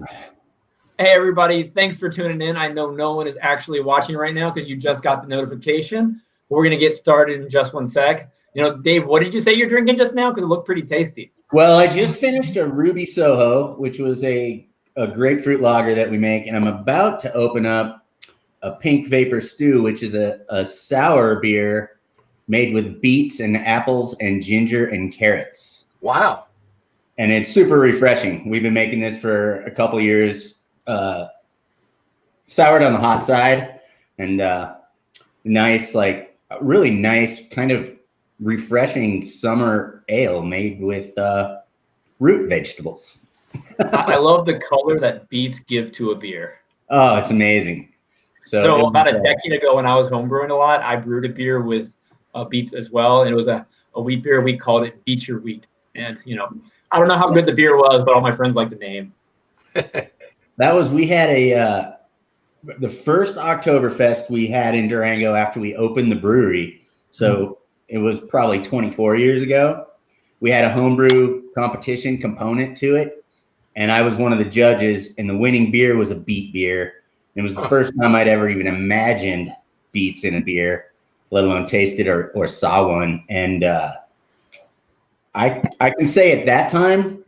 Hey, everybody. Thanks for tuning in. I know no one is actually watching right now because you just got the notification. We're going to get started in just one sec. Dave, what did you say you're drinking just now? Because it looked pretty tasty. Well, I just finished a Ruby Soho, which was a grapefruit lager that we make, and I'm about to open up a Pink Vapor Stew, which is a sour beer made with beets and apples and ginger and carrots. Wow. And it's super refreshing. We've been making this for a couple years, soured on the hot side, and nice, like really nice kind of refreshing summer ale made with root vegetables. I love the color that beets give to a beer. Oh, it's amazing. So about a decade ago when I was homebrewing a lot, I brewed a beer with beets as well. And it was a wheat beer. We called it Beat Your Wheat. And, I don't know how good the beer was, but all my friends like the name. We had the first Oktoberfest we had in Durango after we opened the brewery. So it was probably 24 years ago. We had a homebrew competition component to it. And I was one of the judges, and the winning beer was a beet beer. It was the first time I'd ever even imagined beets in a beer, let alone tasted or saw one. And I can say at that time,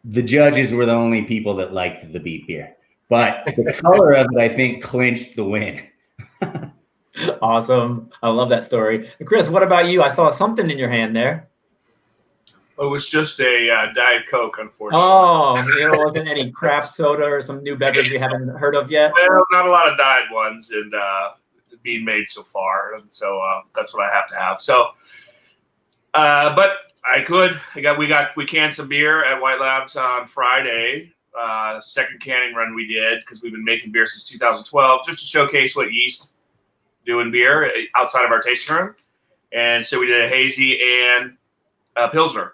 the judges were the only people that liked the beet beer. But the color of it, I think, clinched the win. Awesome. I love that story. Chris, what about you? I saw something in your hand there. It was just a Diet Coke, unfortunately. Oh, there wasn't any craft soda or some new beverage we haven't heard of yet? Well, not a lot of diet ones and being made so far. And so that's what I have to have. So, but we canned some beer at White Labs on Friday. Second canning run we did because we've been making beer since 2012 just to showcase what yeast do in beer outside of our tasting room. And so we did a hazy and a Pilsner.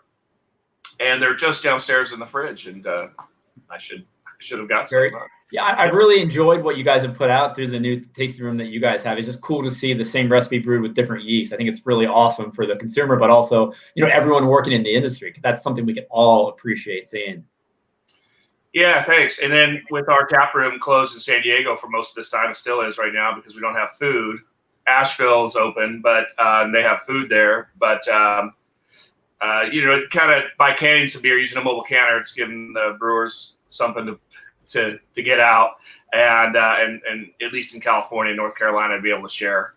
And they're just downstairs in the fridge, and I should have got some. Yeah, I really enjoyed what you guys have put out through the new tasting room that you guys have. It's just cool to see the same recipe brewed with different yeast. I think it's really awesome for the consumer, but also everyone working in the industry. That's something we can all appreciate seeing. Yeah, thanks. And then with our tap room closed in San Diego for most of this time, it still is right now because we don't have food. Asheville is open, but they have food there, but. Kind of by canning some beer using a mobile canner, it's giving the brewers something to get out, and at least in California and North Carolina, to be able to share.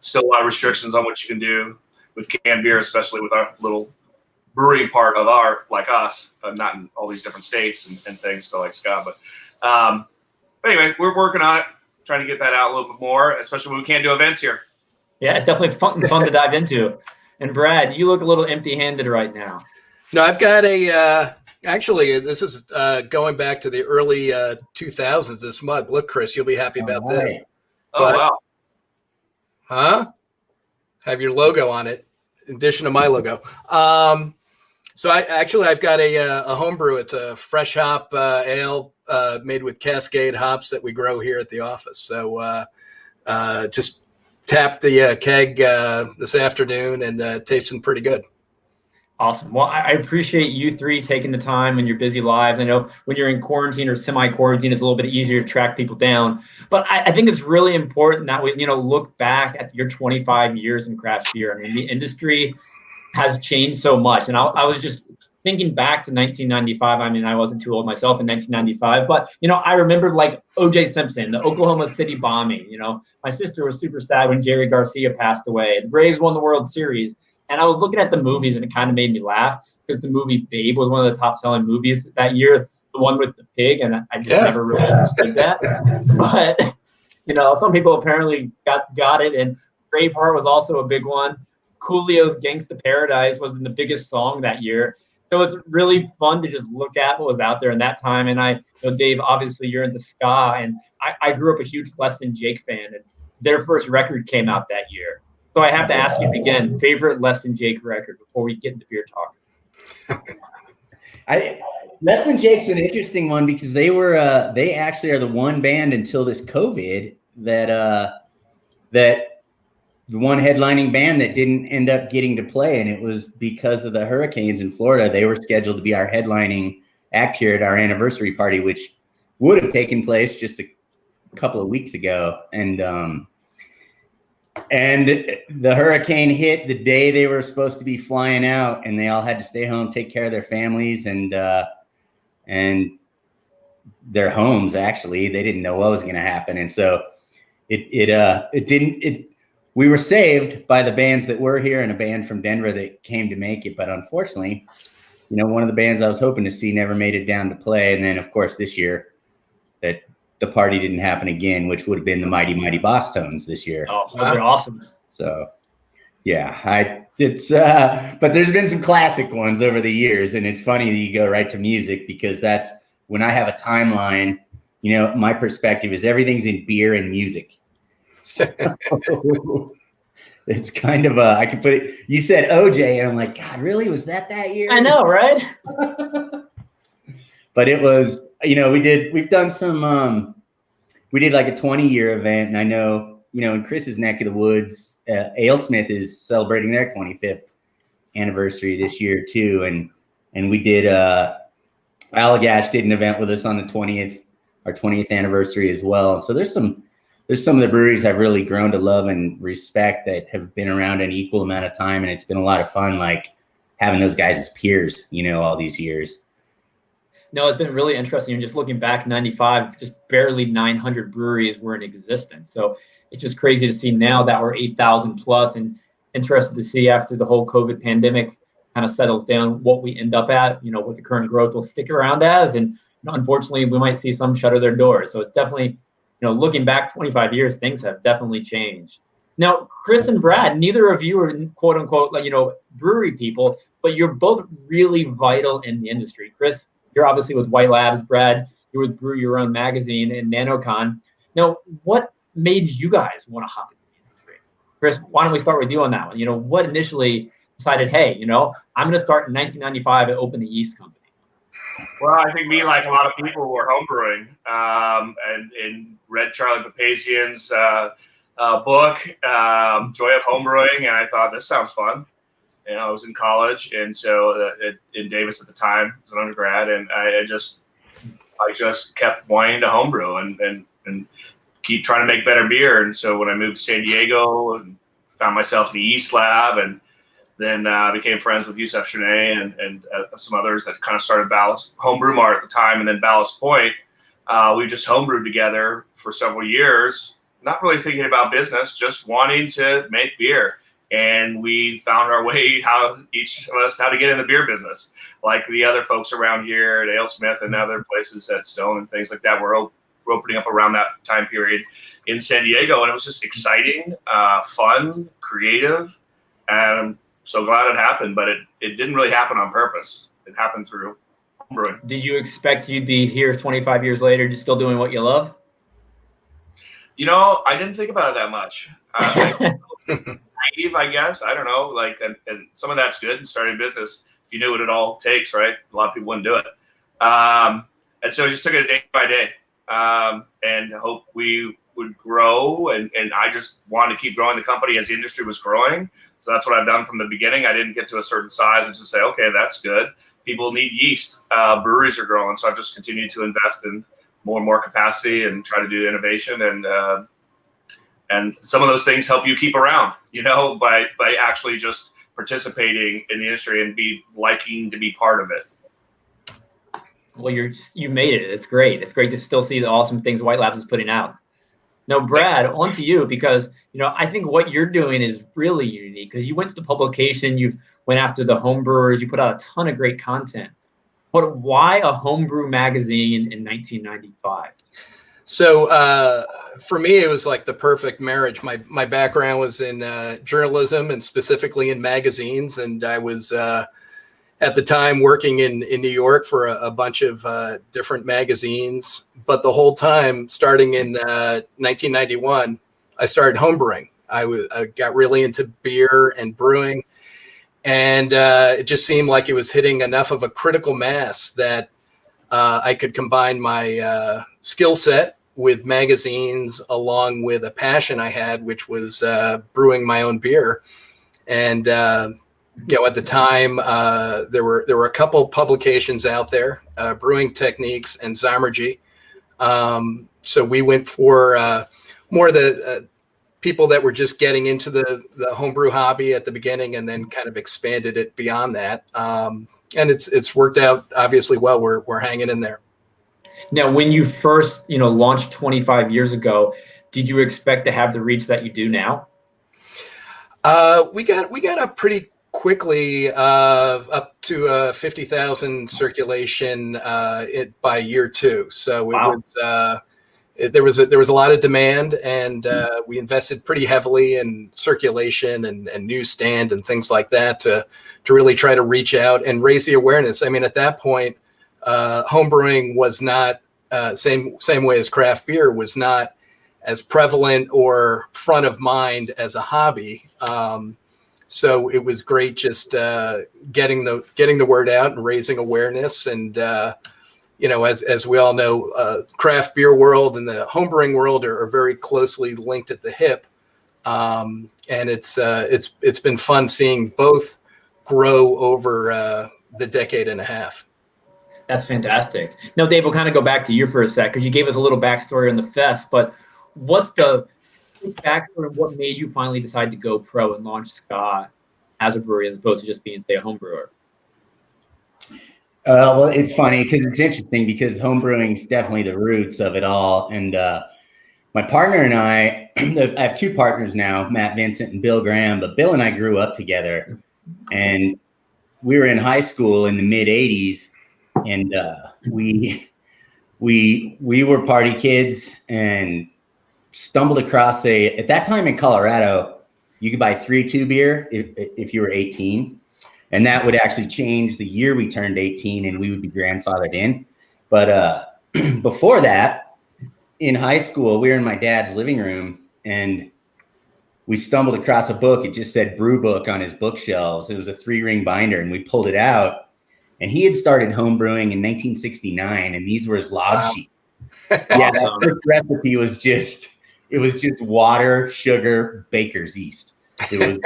Still a lot of restrictions on what you can do with canned beer, especially with our little brewing part of like us, not in all these different states and things still like Scott. But anyway, we're working on it, trying to get that out a little bit more, especially when we can't do events here. Yeah, it's definitely fun to dive into. And Brad, you look a little empty-handed right now. No, I've got actually, this is going back to the early 2000s, this mug. Look, Chris, you'll be happy about this. Wow. Huh? Have your logo on it, in addition to my logo. So I've got a homebrew. It's a fresh hop ale made with Cascade hops that we grow here at the office. So just tapped the keg this afternoon and tasting pretty good. Awesome. Well, I appreciate you three taking the time in your busy lives. I know when you're in quarantine or semi-quarantine, it's a little bit easier to track people down. But I think it's really important that we, look back at your 25 years in craft beer. I mean, the industry has changed so much. And I was just thinking back to 1995. I mean, I wasn't too old myself in 1995, but, I remembered like O.J. Simpson, the Oklahoma City bombing. My sister was super sad when Jerry Garcia passed away. The Braves won the World Series. And I was looking at the movies, and it kind of made me laugh because the movie Babe was one of the top-selling movies that year, the one with the pig, and I just never really understood that. But, some people apparently got it, and Braveheart was also a big one. Coolio's Gangsta Paradise was the biggest song that year. So it's really fun to just look at what was out there in that time. And Dave, obviously you're into ska, and I grew up a huge Less Than Jake fan, and their first record came out that year. So I have to ask you again, favorite Less Than Jake record before we get into beer talk. Less Than Jake's an interesting one because they actually are the one band until this COVID that the one headlining band that didn't end up getting to play, and it was because of the hurricanes in Florida. They were scheduled to be our headlining act here at our anniversary party, which would have taken place just a couple of weeks ago. And the hurricane hit the day they were supposed to be flying out, and they all had to stay home, take care of their families and their homes. Actually, they didn't know what was going to happen. And so we were saved by the bands that were here and a band from Denver that came to make it. But unfortunately, one of the bands I was hoping to see never made it down to play. And then, of course, this year that the party didn't happen again, which would have been the Mighty Mighty Boss Tones this year. Oh, those are awesome. So, yeah, but there's been some classic ones over the years. And it's funny that you go right to music, because that's when I have a timeline, my perspective is everything's in beer and music. So it's kind of I can put it, you said OJ, and I'm like, God, really? Was that year? I know, right? But it was, we've done some, we did like a 20-year event. And I know, in Chris's neck of the woods, AleSmith is celebrating their 25th anniversary this year too. And we did, Allagash did an event with us on the our 20th anniversary as well. So there's some of the breweries I've really grown to love and respect that have been around an equal amount of time. And it's been a lot of fun, like having those guys as peers, all these years. No, it's been really interesting. Just looking back, 95, just barely 900 breweries were in existence. So it's just crazy to see now that we're 8,000 plus, and interested to see after the whole COVID pandemic kind of settles down what we end up at, what the current growth will stick around as. And unfortunately, we might see some shutter their doors. So it's definitely, looking back 25 years, things have definitely changed. Now, Chris and Brad, neither of you are quote unquote, brewery people, but you're both really vital in the industry. Chris, you're obviously with White Labs. Brad, you're with Brew Your Own Magazine and NanoCon. Now, what made you guys want to hop into the industry? Chris, why don't we start with you on that one? What initially decided, hey, I'm going to start in 1995 and open the yeast company? Well, I think me, like a lot of people, were homebrewing and read Charlie Papazian's book, Joy of Homebrewing, and I thought, this sounds fun. I was in college, and so in Davis at the time, I was an undergrad, and I just kept wanting to homebrew and keep trying to make better beer. And so when I moved to San Diego and found myself in the yeast lab, and then became friends with Yusef Chernay and some others that kind of started Homebrew Mart at the time, and then Ballast Point. We just homebrewed together for several years, not really thinking about business, just wanting to make beer. And we found our way, each of us, how to get in the beer business. Like the other folks around here at AleSmith and other places at Stone and things like that were opening up around that time period in San Diego. And it was just exciting, fun, creative. And I'm so glad it happened, but it didn't really happen on purpose. It happened through homebrewing. Did you expect you'd be here 25 years later, just still doing what you love? I didn't think about it that much. Naive, I guess. I don't know. And some of that's good in starting business. If you knew what it all takes, right? A lot of people wouldn't do it. And so I just took it day by day, and hope we would grow. And I just wanted to keep growing the company as the industry was growing. So that's what I've done from the beginning. I didn't get to a certain size and just say, okay, that's good. People need yeast. Breweries are growing. So I've just continued to invest in more and more capacity and try to do innovation. And some of those things help you keep around, by actually just participating in the industry and liking to be part of it. Well, you made it. It's great. It's great to still see the awesome things White Labs is putting out. Now, Brad, on to you, because I think what you're doing is really unique, because you went to the publication, you went after the homebrewers, you put out a ton of great content. But why a homebrew magazine in 1995? So for me, it was like the perfect marriage. My background was in journalism and specifically in magazines, and I was at the time working in New York for a bunch of different magazines. But the whole time, starting in 1991, I started homebrewing. I got really into beer and brewing, and it just seemed like it was hitting enough of a critical mass that I could combine my skill set with magazines along with a passion I had, which was brewing my own beer. And at the time, there were a couple publications out there, Brewing Techniques and Zymergy. So we went for more the people that were just getting into the homebrew hobby at the beginning, and then kind of expanded it beyond that. And it's worked out obviously well. We're hanging in there. Now, when you first, launched 25 years ago, did you expect to have the reach that you do now? We got up pretty quickly, up to 50,000 circulation by year 2. So it was there was a lot of demand, and we invested pretty heavily in circulation and newsstand and things like that to really try to reach out and raise the awareness. I mean, at that point, homebrewing was not same way as craft beer was not as prevalent or front of mind as a hobby. So it was great just getting the word out and raising awareness. And as we all know, craft beer world and the homebrewing world are very closely linked at the hip. And it's been fun seeing both grow over the decade and a half. That's fantastic. Now, Dave, we'll kind of go back to you for a sec, because you gave us a little backstory on the fest, but what's the backstory of what made you finally decide to go pro and launch Ska as a brewery as opposed to just being, say, a home brewer? Well, it's funny because it's interesting because homebrewing is definitely the roots of it all. And my partner and I have 2 partners now, Matt Vincent and Bill Graham, but Bill and I grew up together, and we were in high school in the mid 80s. And we were party kids and stumbled across at that time in Colorado, you could buy 3-2 beer if you were 18. And that would actually change the year we turned 18 and we would be grandfathered in. But before that, in high school, we were in my dad's living room and we stumbled across a book. It just said Brew Book on his bookshelves. It was a 3-ring binder, and we pulled it out. And he had started homebrewing in 1969, and these were his log sheets. Yeah, that first recipe was just water, sugar, baker's yeast. It was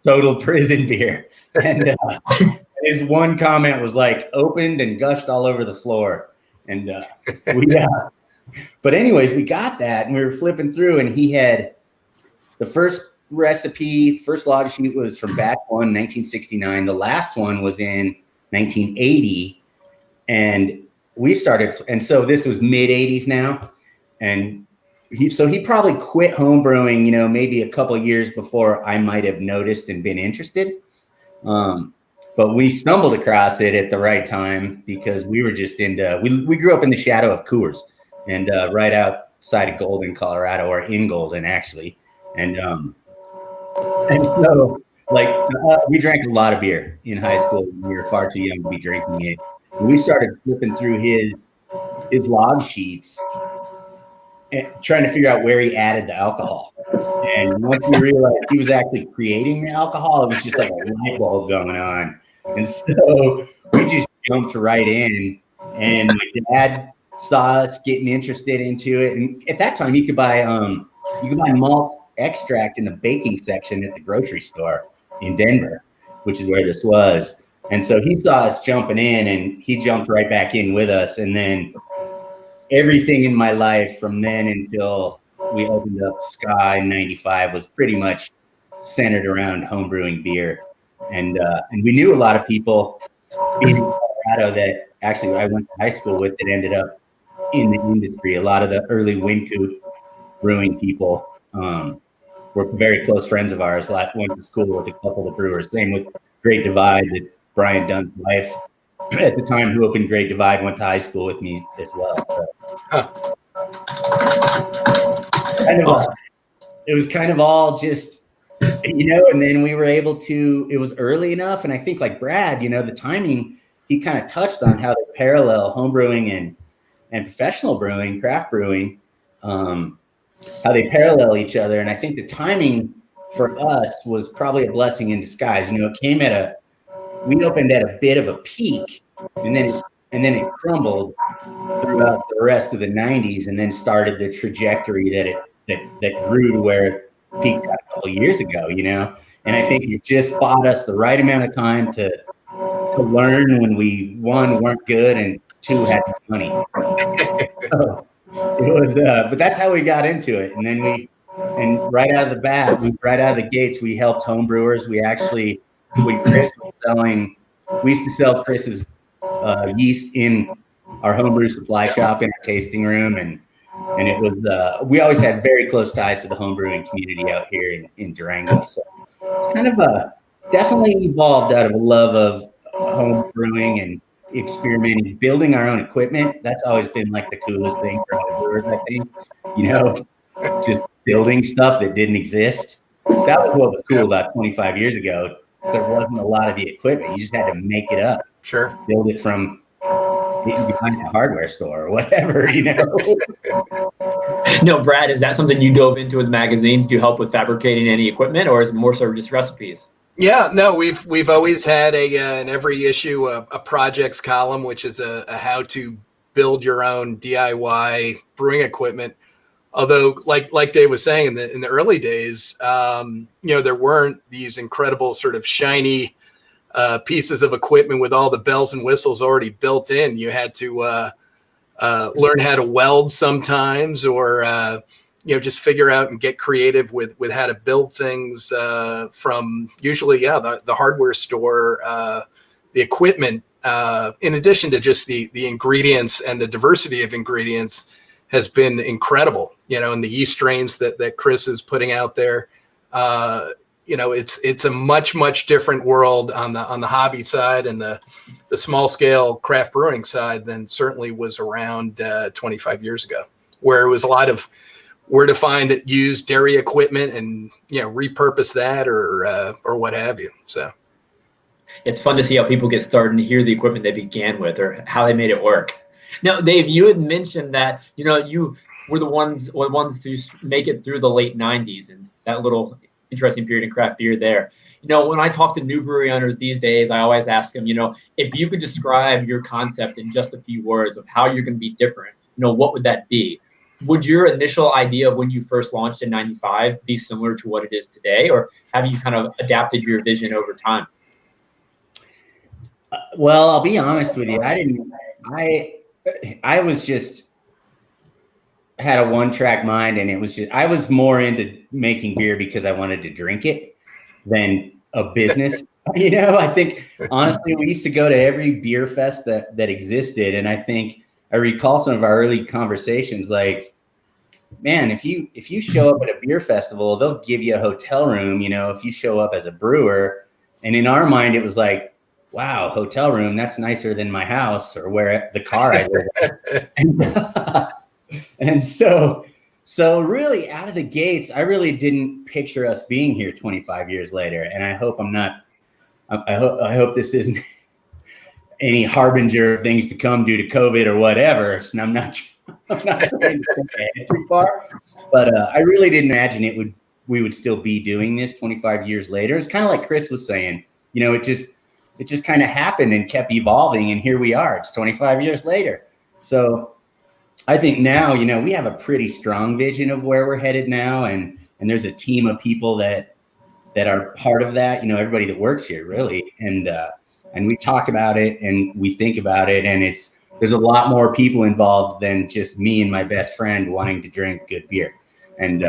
total prison beer. And his one comment was like, opened and gushed all over the floor. And but anyways, we got that, and we were flipping through, and he had the first recipe, first log sheet was from batch 1, 1969. The last one was in 1980, and we started, and so this was mid 80s now, and he probably quit homebrewing, maybe a couple of years before I might have noticed and been interested. But we stumbled across it at the right time because we were just into, we grew up in the shadow of Coors, and right outside of Golden, Colorado, or in Golden actually, and so. We drank a lot of beer in high school. We were far too young to be drinking it. And we started flipping through his log sheets and trying to figure out where he added the alcohol. And once we realized he was actually creating the alcohol, it was just like a light bulb going on. And so we just jumped right in. And my dad saw us getting interested into it. And at that time, you could buy malt extract in the baking section at the grocery store in Denver, which is where this was. And so he saw us jumping in, and he jumped right back in with us. And then everything in my life from then until we opened up Ska in 95 was pretty much centered around homebrewing beer. And we knew a lot of people in Colorado that actually I went to high school with that ended up in the industry. A lot of the early Wynkoop brewing people were very close friends of ours. Went to school with a couple of brewers. Same with Great Divide, that Brian Dunn's wife at the time who opened Great Divide went to high school with me as well. So. It was kind of all just, and then we were able to, it was early enough. And I think like Brad, the timing, he kind of touched on how they parallel homebrewing and professional brewing, craft brewing, how they parallel each other. And I think the timing for us was probably a blessing in disguise. It came we opened at a bit of a peak, and then it crumbled throughout the rest of the 90s, and then started the trajectory that grew to where peaked out a couple of years ago, and I think it just bought us the right amount of time to learn when we, one, weren't good, and two, had no money. So it was, but that's how we got into it. And then right out of the gates, we helped homebrewers. We actually, when Chris was selling, we used to sell Chris's yeast in our homebrew supply shop in our tasting room, and it was we always had very close ties to the homebrewing community out here in Durango. So it's kind of definitely evolved out of a love of home brewing and experimenting, building our own equipment. That's always been like the coolest thing for homebrewers, I think. Just building stuff that didn't exist. That was what was cool about 25 years ago. There wasn't a lot of the equipment. You just had to make it up. Sure. Build it from behind a hardware store or whatever, No, Brad, is that something you dove into with magazines? Do you help with fabricating any equipment, or is it more so just recipes? Yeah, no, we've always had in every issue a projects column, which is a how to build your own DIY brewing equipment. Although, like Dave was saying, in the early days, there weren't these incredible sort of shiny pieces of equipment with all the bells and whistles already built in. You had to learn how to weld sometimes, or just figure out and get creative with how to build things from usually, the hardware store, the equipment, in addition to just the ingredients and the diversity of ingredients has been incredible, and the yeast strains that Chris is putting out there. It's a much different world on the hobby side and the small scale craft brewing side than certainly was around 25 years ago, where it was a lot of where to find used dairy equipment and repurpose that or what have you. So it's fun to see how people get started and hear the equipment they began with or how they made it work. Now, Dave, you had mentioned that you were the ones to make it through the late 90s and that little interesting period in craft beer there. When I talk to new brewery owners these days, I always ask them, if you could describe your concept in just a few words of how you're going to be different, what would that be? Would your initial idea of when you first launched in 95 be similar to what it is today, or have you kind of adapted your vision over time? Well, I'll be honest with you. I was just had a one-track mind, and I was more into making beer because I wanted to drink it than a business. I think honestly, we used to go to every beer fest that existed, and I think I recall some of our early conversations. Like, man, if you show up at a beer festival, they'll give you a hotel room. If you show up as a brewer, and in our mind, it was like, wow, hotel room, that's nicer than my house or where the car I live in. And so really out of the gates, I really didn't picture us being here 25 years later. And I hope I hope this isn't any harbinger of things to come due to COVID or whatever. So I'm not trying to think ahead too far, but I really didn't imagine we would still be doing this 25 years later. It's kind of like Chris was saying, it just kind of happened and kept evolving, and here we are. It's 25 years later. So I think now, we have a pretty strong vision of where we're headed now, and there's a team of people that are part of that. Everybody that works here, really, and we talk about it and we think about it, and there's a lot more people involved than just me and my best friend wanting to drink good beer. And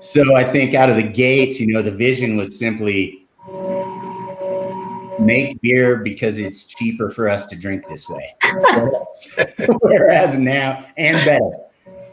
so I think out of the gates, the vision was simply make beer because it's cheaper for us to drink this way. Whereas now, and better.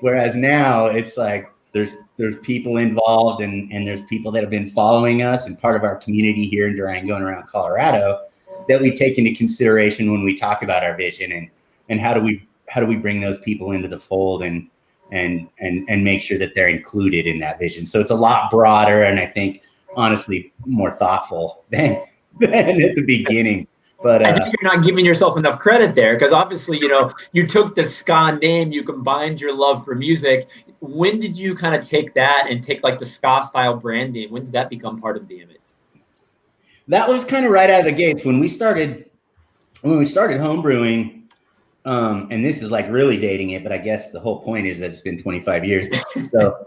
Whereas now it's like there's people involved and there's people that have been following us and part of our community here in Durango and around Colorado that we take into consideration when we talk about our vision and how do we bring those people into the fold and make sure that they're included in that vision. So it's a lot broader, and I think honestly more thoughtful than at the beginning. But I think you're not giving yourself enough credit there, because obviously, you took the ska name, you combined your love for music. When did you kind of take that and take like the ska style branding? When did that become part of the image? That was kind of right out of the gates when we started homebrewing. And this is like really dating it, but I guess the whole point is that it's been 25 years. So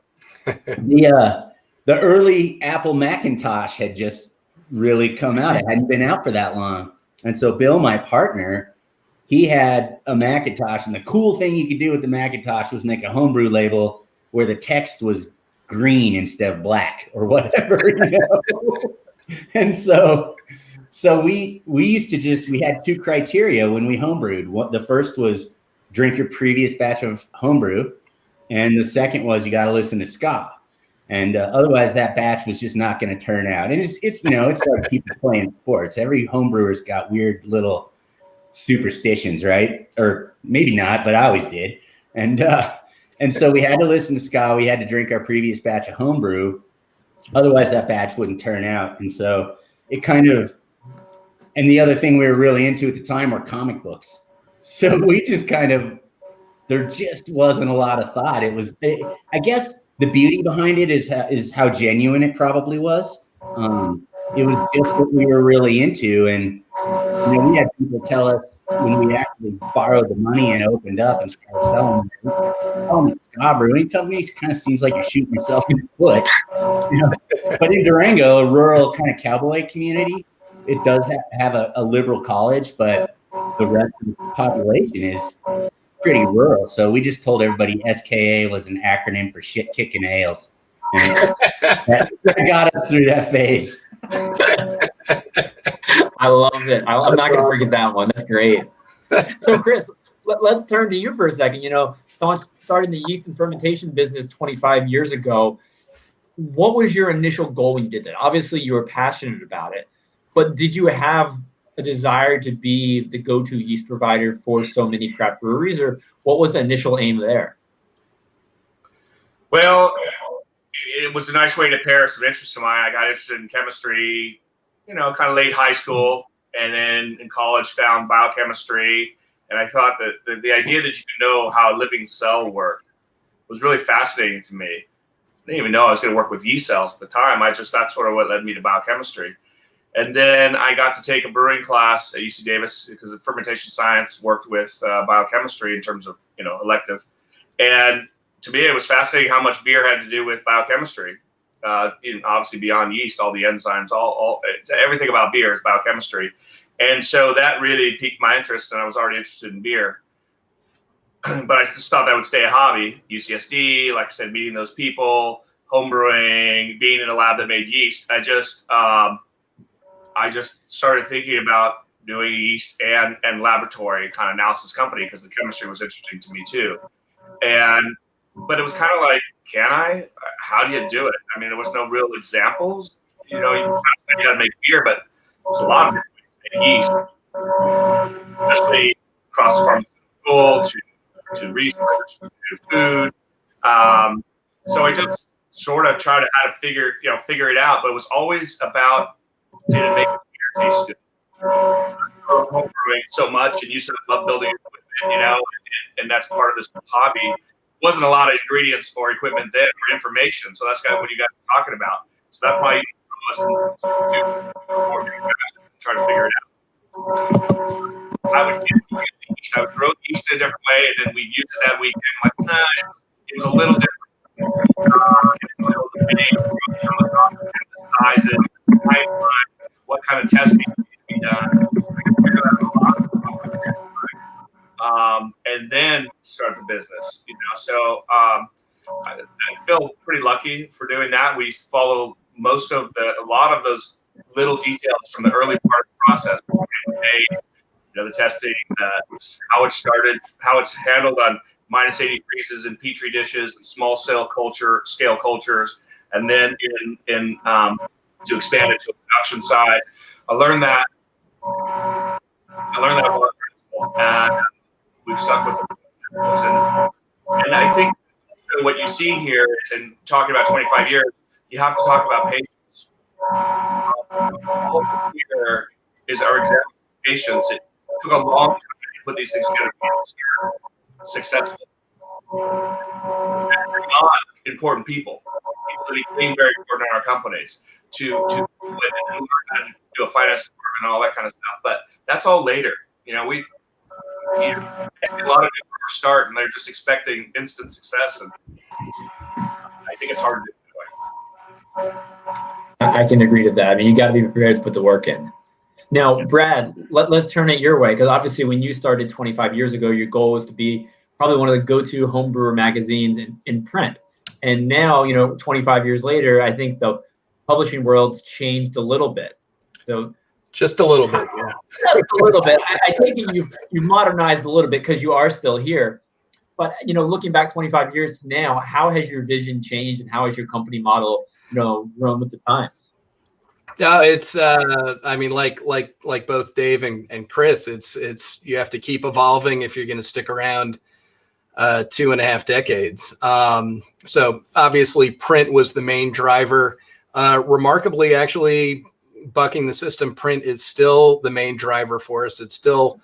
the early Apple Macintosh had just really come out. It hadn't been out for that long. And so Bill, my partner, he had a Macintosh, and the cool thing you could do with the Macintosh was make a homebrew label where the text was green instead of black or whatever, you know? And so we used to we had two criteria when we homebrewed. The first was drink your previous batch of homebrew, and the second was you got to listen to ska. And otherwise, that batch was just not going to turn out. And it's like people playing sports. Every homebrewer's got weird little superstitions, right? Or maybe not, but I always did. And so we had to listen to ska. We had to drink our previous batch of homebrew. Otherwise, that batch wouldn't turn out. And so it kind of. And the other thing we were really into at the time were comic books. So we just there just wasn't a lot of thought. I guess. The beauty behind it is how genuine it probably was. It was just what we were really into, and we had people tell us when we actually borrowed the money and opened up and started selling ska brewing companies. Kind of seems like you're shooting yourself in the foot. But in Durango, a rural kind of cowboy community, it does have a liberal college, but the rest of the population is pretty rural. So we just told everybody SKA was an acronym for shit kicking ales. And that got us through that phase. I love it. I'm not going to forget that one. That's great. So Chris, let's turn to you for a second. Starting the yeast and fermentation business 25 years ago, what was your initial goal when you did that? Obviously you were passionate about it, but did you have a desire to be the go-to yeast provider for so many craft breweries, or what was the initial aim there? Well, it was a nice way to pair some interests of mine. I got interested in chemistry, kind of late high school, and then in college found biochemistry. And I thought that the idea that you could know how a living cell worked was really fascinating to me. I didn't even know I was going to work with yeast cells at the time. That's sort of what led me to biochemistry. And then I got to take a brewing class at UC Davis because of fermentation science worked with biochemistry in terms of, elective. And to me, it was fascinating how much beer had to do with biochemistry. Obviously beyond yeast, all the enzymes, all everything about beer is biochemistry. And so that really piqued my interest, and I was already interested in beer. But I just thought that would stay a hobby. UCSD, like I said, meeting those people, homebrewing, being in a lab that made yeast. I just started thinking about doing a yeast and laboratory kind of analysis company because the chemistry was interesting to me too. But it was kind of like, can I? How do you do it? I mean, there was no real examples. You got to make beer, but there's a lot of ways to make yeast, especially across pharmaceutical to research to food. So I just sort of tried to how to figure it out, but it was always about, did it make beer taste good? Home brewing so much, and you sort of love building equipment, and that's part of this hobby. Wasn't a lot of ingredients or equipment there or information, so that's kind of what you guys are talking about. So that probably try to figure it out. I would yeast. I would grow yeast in a different way, and then we'd use it that weekend. It was a little different. The sizes, the pipeline, what kind of testing needs to be done. And then start the business, So I feel pretty lucky for doing that. We follow a lot of those little details from the early part of the process. The testing, how it started, how it's handled on -80 freezes in petri dishes and small scale cultures, and then to expand it to a production size. I learned that and we've stuck with it. And I think what you see here is, in talking about 25 years, you have to talk about patience. Here is our example of patience. It took a long time to put these things together to be successful. And bring on important people that became very important in our companies to learn how to do a finance department and all that kind of stuff. But that's all later. A lot of people start and they're just expecting instant success, and I think it's hard to do that way. I can agree to that. I mean, you got to be prepared to put the work in. Now, Brad, let's turn it your way, because obviously when you started 25 years ago, your goal was to be probably one of the go-to home brewer magazines in print. And now, 25 years later, I think the publishing world's changed a little bit. So just a little bit, yeah. Just a little bit. I take it you've modernized a little bit because you are still here. But looking back 25 years now, how has your vision changed, and how has your company model, grown with the times? No, it's I mean, like both Dave and Chris, it's you have to keep evolving if you're going to stick around 2.5 decades. So obviously print was the main driver. Remarkably, actually, bucking the system, print is still the main driver for us. It's still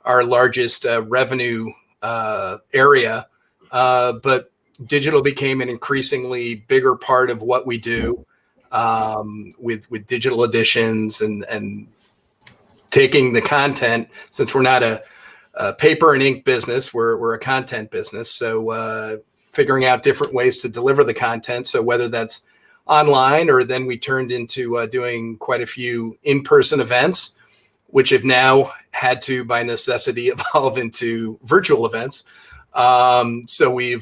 our largest revenue area, but digital became an increasingly bigger part of what we do, with digital editions and taking the content, since we're not a paper and ink business, we're a content business. So figuring out different ways to deliver the content. So whether that's online, or then we turned into doing quite a few in-person events, which have now had to, by necessity, evolve into virtual events. So we're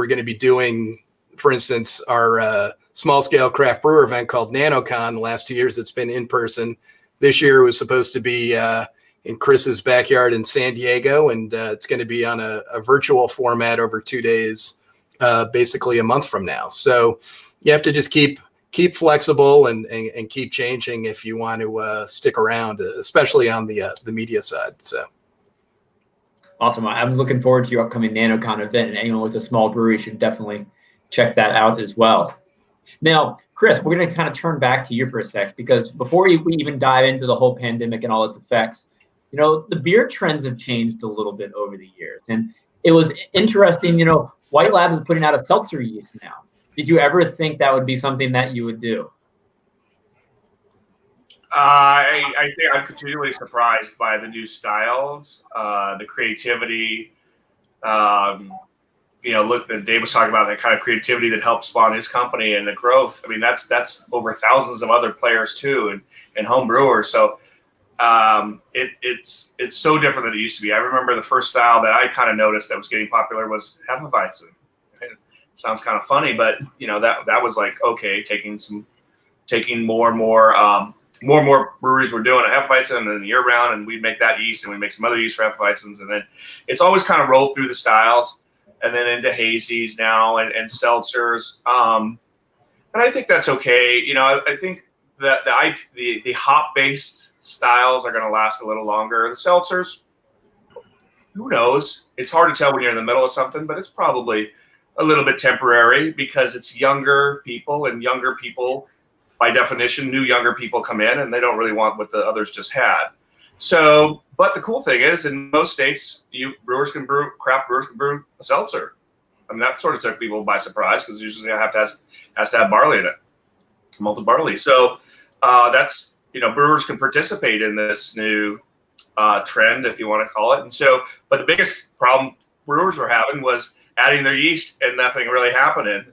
going to be doing, for instance, our small-scale craft brewer event called NanoCon. The last 2 years, it's been in person. This year it was supposed to be in Chris's backyard in San Diego, and it's going to be on a virtual format over 2 days, basically a month from now. So you have to just keep flexible and keep changing if you want to stick around, especially on the media side. So awesome. I'm looking forward to your upcoming NanoCon event, and anyone with a small brewery should definitely check that out as well. Now, Chris, we're going to kind of turn back to you for a sec, because before we even dive into the whole pandemic and all its effects, the beer trends have changed a little bit over the years. And it was interesting, White Labs is putting out a seltzer yeast now. Did you ever think that would be something that you would do? I think I'm continually surprised by the new styles, the creativity. Look, that Dave was talking about, that kind of creativity that helped spawn his company and the growth. I mean, that's over thousands of other players too, and home brewers. So it's so different than it used to be. I remember the first style that I kind of noticed that was getting popular was Hefeweizen. Sounds kind of funny, but that was like, okay, taking more and more breweries were doing a Hefeweizen, and then year round, and we'd make that yeast, and we'd make some other yeast for Hefeweizens, and then it's always kind of rolled through the styles, and then into hazies now and seltzers, and I think that's okay. I think that the hop based styles are going to last a little longer. The seltzers, who knows? It's hard to tell when you're in the middle of something, but it's probably a little bit temporary, because it's younger people, and younger people, by definition, new younger people come in and they don't really want what the others just had. So, but the cool thing is, in most states, craft brewers can brew a seltzer. I mean, that sort of took people by surprise, because usually it has to have barley in it, malted barley. So that's, brewers can participate in this new trend, if you want to call it. And so, but the biggest problem brewers were having was adding their yeast and nothing really happening,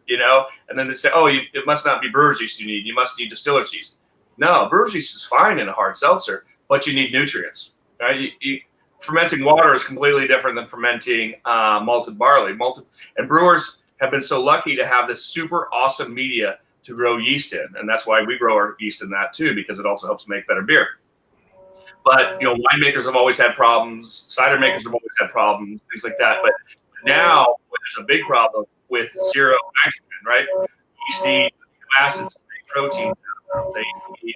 and then they say, oh, it must not be brewer's yeast you must need distiller's yeast. No, brewer's yeast is fine in a hard seltzer, but you need nutrients, right? Fermenting water is completely different than fermenting malted barley. And brewers have been so lucky to have this super awesome media to grow yeast in, and that's why we grow our yeast in that too, because it also helps make better beer. But winemakers have always had problems, cider makers have always had problems, things like that. But now there's a big problem with zero nitrogen, right? Yeast need amino acids, they need proteins, they need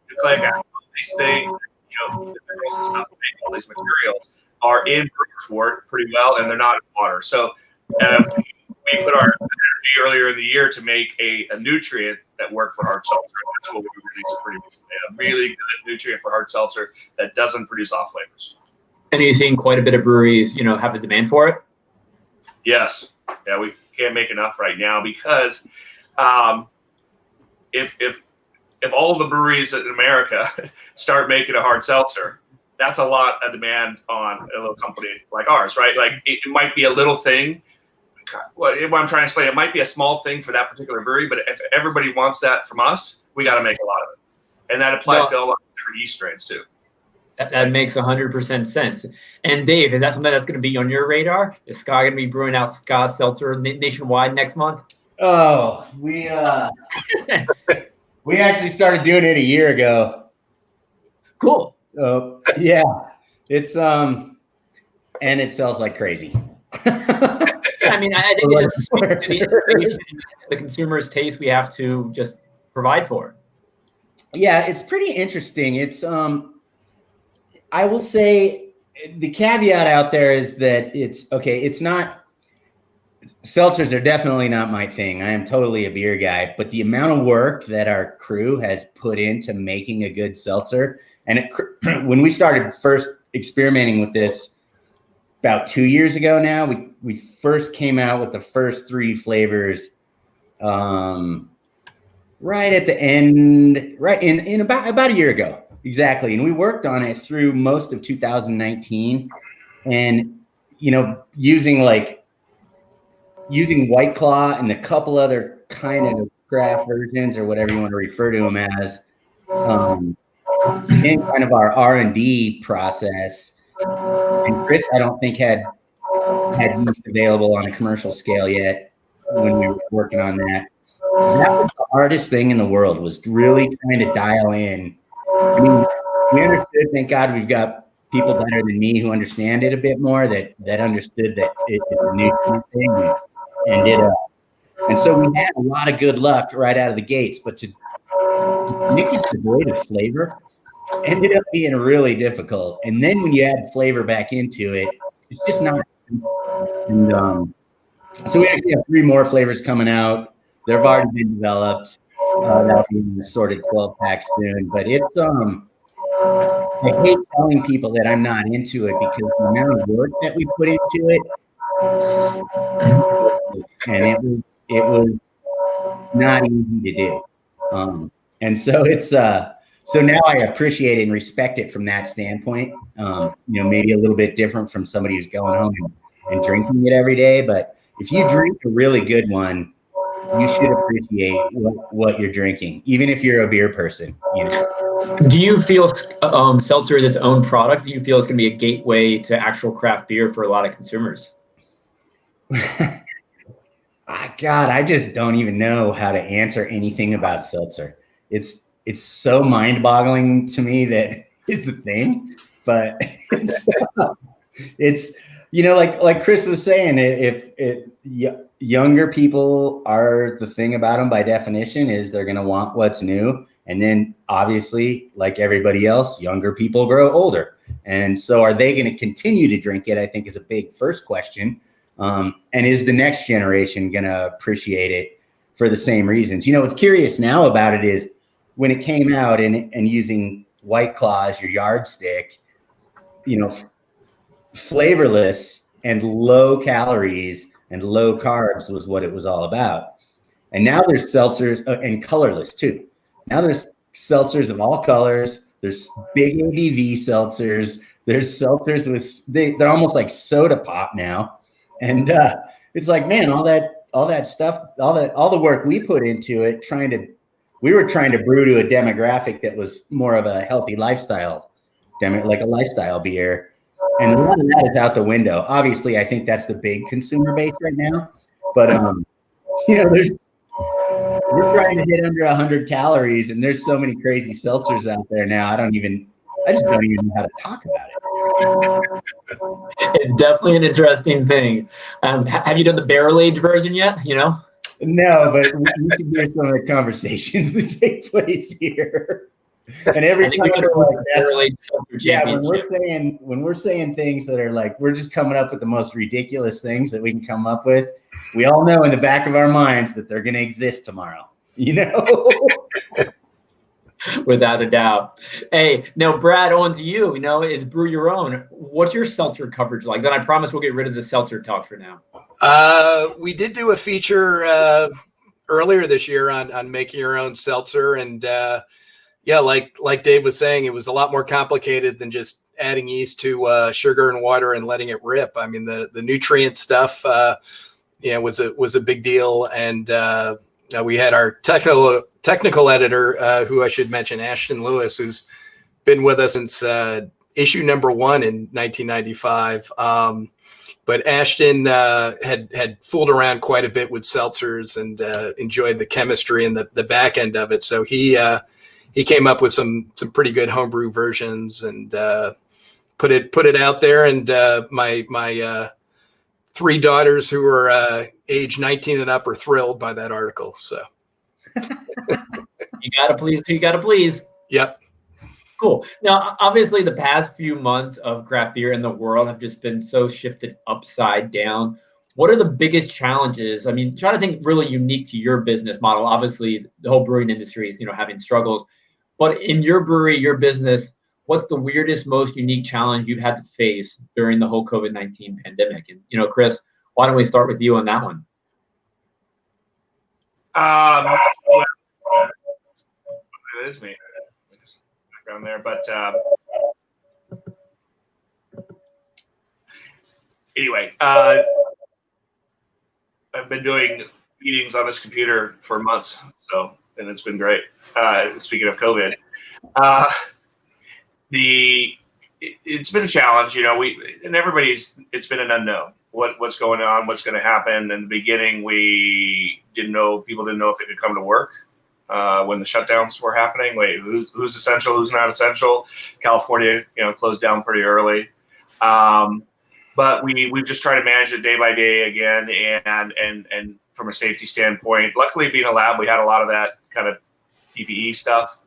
nucleic acids. These things, the minerals and stuff to make all these materials are in brewer's wort pretty well, and they're not in water. So we put our energy earlier in the year to make a nutrient that worked for hard seltzer. That's what we released pretty recently. A really good nutrient for hard seltzer that doesn't produce off flavors. And are you seeing quite a bit of breweries, have a demand for it? Yes. Yeah, we can't make enough right now, because if all of the breweries in America start making a hard seltzer, that's a lot of demand on a little company like ours, right? Like it might be a little thing what I'm trying to explain, it might be a small thing for that particular brewery, but if everybody wants that from us, we got to make a lot of it. And that applies to a lot of different yeast strains too. That makes 100% sense. And Dave, is that something that's going to be on your radar? Is Scott going to be brewing out Scott Seltzer nationwide next month? Oh, we actually started doing it a year ago. Cool. Yeah, it's and it sells like crazy. I mean, I think it just speaks to the innovation, the consumer's taste we have to just provide for. Yeah, it's pretty interesting. It's I will say the caveat out there is that it's not, seltzers are definitely not my thing. I am totally a beer guy, but the amount of work that our crew has put into making a good seltzer, and when we started first experimenting with this about 2 years ago now, we first came out with the first 3 flavors right at the end, right in about a year ago. Exactly. And we worked on it through most of 2019 and, using White Claw and a couple other kind of craft versions or whatever you want to refer to them as, in kind of our R&D process. And Chris, I don't think had yeast available on a commercial scale yet when we were working on that. That was the hardest thing in the world, was really trying to dial in. I mean, we understood, thank God we've got people better than me who understand it a bit more, that understood that it's a new thing and did it. And so we had a lot of good luck right out of the gates, but to make it devoid of flavor ended up being really difficult. And then when you add flavor back into it, it's just not simple. And so we actually have 3 more flavors coming out. They've already been developed. That'll be in an assorted 12-pack soon. But it's I hate telling people that I'm not into it, because the amount of work that we put into it, and it was not easy to do. And so it's so now I appreciate it and respect it from that standpoint. Maybe a little bit different from somebody who's going home and drinking it every day. But if you drink a really good one, you should appreciate what you're drinking, even if you're a beer person. Do you feel seltzer is its own product? Do you feel it's going to be a gateway to actual craft beer for a lot of consumers? God, I just don't even know how to answer anything about seltzer. It's so mind-boggling to me that it's a thing, but it's like Chris was saying, younger people are, the thing about them by definition is they're going to want what's new. And then obviously, like everybody else, younger people grow older. And so are they going to continue to drink it, I think, is a big first question. And is the next generation going to appreciate it for the same reasons? What's curious now about it is when it came out and using White Claw as your yardstick, flavorless and low calories and low carbs was what it was all about. And now there's seltzers and colorless too. Now there's seltzers of all colors. There's big ABV seltzers. There's seltzers with, they're almost like soda pop now. And it's like, man, all that stuff, all the work we put into it, we were trying to brew to a demographic that was more of a healthy lifestyle, like a lifestyle beer. And a lot of that is out the window. Obviously, I think that's the big consumer base right now. But we're trying to hit under 100 calories, and there's so many crazy seltzers out there now. I just don't even know how to talk about it. It's definitely an interesting thing. Have you done the barrel age version yet? No, but we should hear some of the conversations that take place here. And every time when we're saying things that are like, we're just coming up with the most ridiculous things that we can come up with, we all know in the back of our minds that they're going to exist tomorrow, Without a doubt. Hey, now Brad, on to you. Is Brew Your Own. What's your seltzer coverage like? Then I promise we'll get rid of the seltzer talk for now. We did do a feature earlier this year on making your own seltzer, and yeah, like Dave was saying, it was a lot more complicated than just adding yeast to sugar and water and letting it rip. I mean, the nutrient stuff was a big deal. And we had our technical editor, who I should mention, Ashton Lewis, who's been with us since issue number 1 in 1995. But Ashton had fooled around quite a bit with seltzers and enjoyed the chemistry and the back end of it. So he came up with some pretty good homebrew versions and put it out there. And my 3 daughters who are age 19 and up are thrilled by that article. So you gotta please. You gotta please. Yep. Cool. Now, obviously, the past few months of craft beer in the world have just been so shifted upside down. What are the biggest challenges? I mean, trying to think really unique to your business model. Obviously, the whole brewing industry is, having struggles. But in your brewery, your business, what's the weirdest, most unique challenge you've had to face during the whole COVID-19 pandemic? And, Chris, why don't we start with you on that one? It is me. Down there, but anyway, I've been doing meetings on this computer for months, and it's been great. Speaking of COVID, it's been a challenge. It's been an unknown. What's going on? What's going to happen? In the beginning, people didn't know if they could come to work. When the shutdowns were happening, who's essential, who's not essential? California, closed down pretty early, but we've just tried to manage it day by day again, and from a safety standpoint, luckily being a lab, we had a lot of that kind of PPE stuff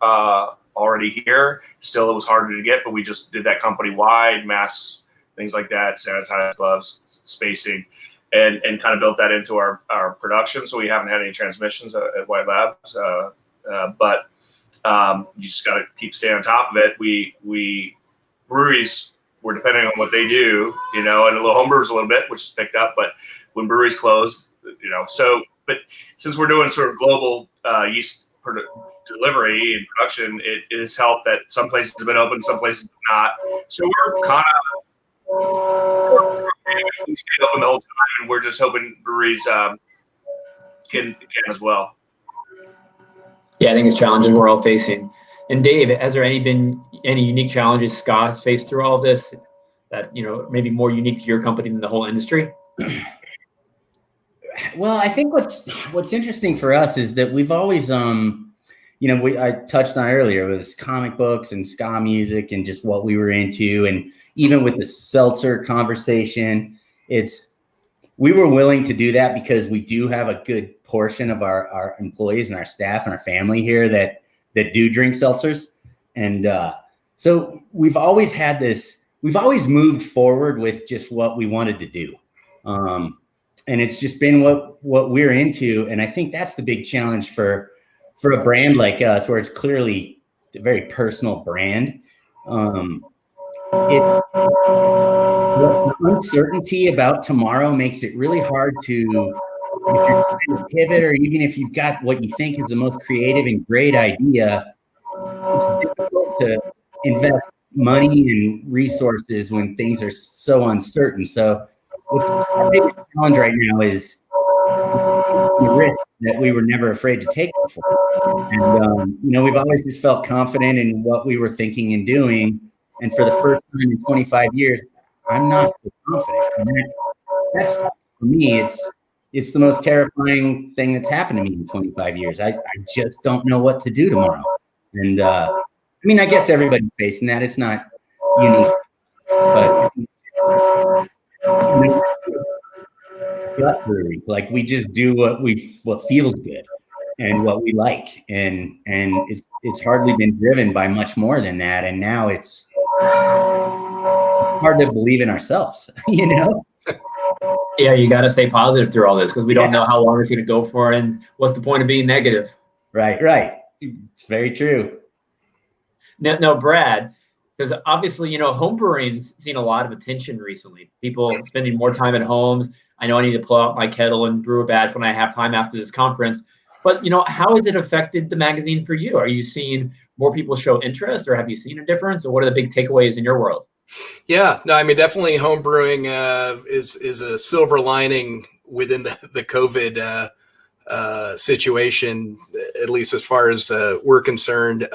already here. Still, it was harder to get, but we just did that company wide, masks, things like that, sanitized gloves, spacing. And kind of built that into our production, so we haven't had any transmissions at White Labs. But you just got to keep staying on top of it. We breweries, we're depending on what they do, and a little homebrewers a little bit, which is picked up. But when breweries close, but since we're doing sort of global yeast delivery and production, it has helped that some places have been open, some places have not. So we're kind of we stay open the whole time, and we're just hoping breweries can as well. Yeah, I think it's challenges we're all facing. And Dave, has there been any unique challenges Scott's faced through all of this that maybe more unique to your company than the whole industry? Well, I think what's interesting for us is that we've always I touched on earlier was comic books and ska music and just what we were into. And even with the seltzer conversation, we were willing to do that because we do have a good portion of our employees and our staff and our family here that do drink seltzers. And so we've always moved forward with just what we wanted to do. And it's just been what we're into. And I think that's the big challenge for a brand like us, where it's clearly a very personal brand. The uncertainty about tomorrow makes it really hard if you're trying to pivot, or even if you've got what you think is the most creative and great idea, it's difficult to invest money and resources when things are so uncertain. So what's our biggest challenge right now is the risk that we were never afraid to take before. And, we've always just felt confident in what we were thinking and doing. And for the first time in 25 years, I'm not so confident. And that's, for me, it's the most terrifying thing that's happened to me in 25 years. I just don't know what to do tomorrow. And I guess everybody's facing that. It's not unique, but gut brewery. Like, we just do what feels good and what we like, and it's hardly been driven by much more than that. And now it's hard to believe in ourselves, Yeah, you got to stay positive through all this, because we don't know how long it's going to go for, and what's the point of being negative? Right. It's very true. No, Brad, because obviously, home brewing's seen a lot of attention recently. People spending more time at homes. I know I need to pull out my kettle and brew a batch when I have time after this conference. But, how has it affected the magazine for you? Are you seeing more people show interest, or have you seen a difference? Or what are the big takeaways in your world? Yeah, no, definitely home brewing is a silver lining within the COVID situation, at least as far as we're concerned.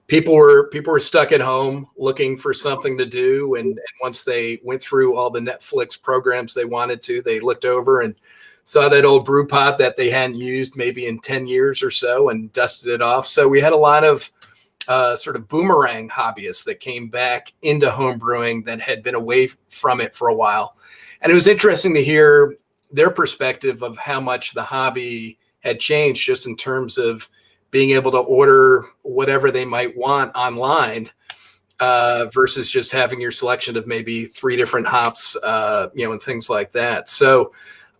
People were stuck at home looking for something to do, and once they went through all the Netflix programs they wanted to, they looked over and saw that old brew pot that they hadn't used maybe in 10 years or so and dusted it off. So we had a lot of sort of boomerang hobbyists that came back into home brewing that had been away from it for a while. And it was interesting to hear their perspective of how much the hobby had changed just in terms of being able to order whatever they might want online versus just having your selection of maybe 3 different hops, and things like that. So,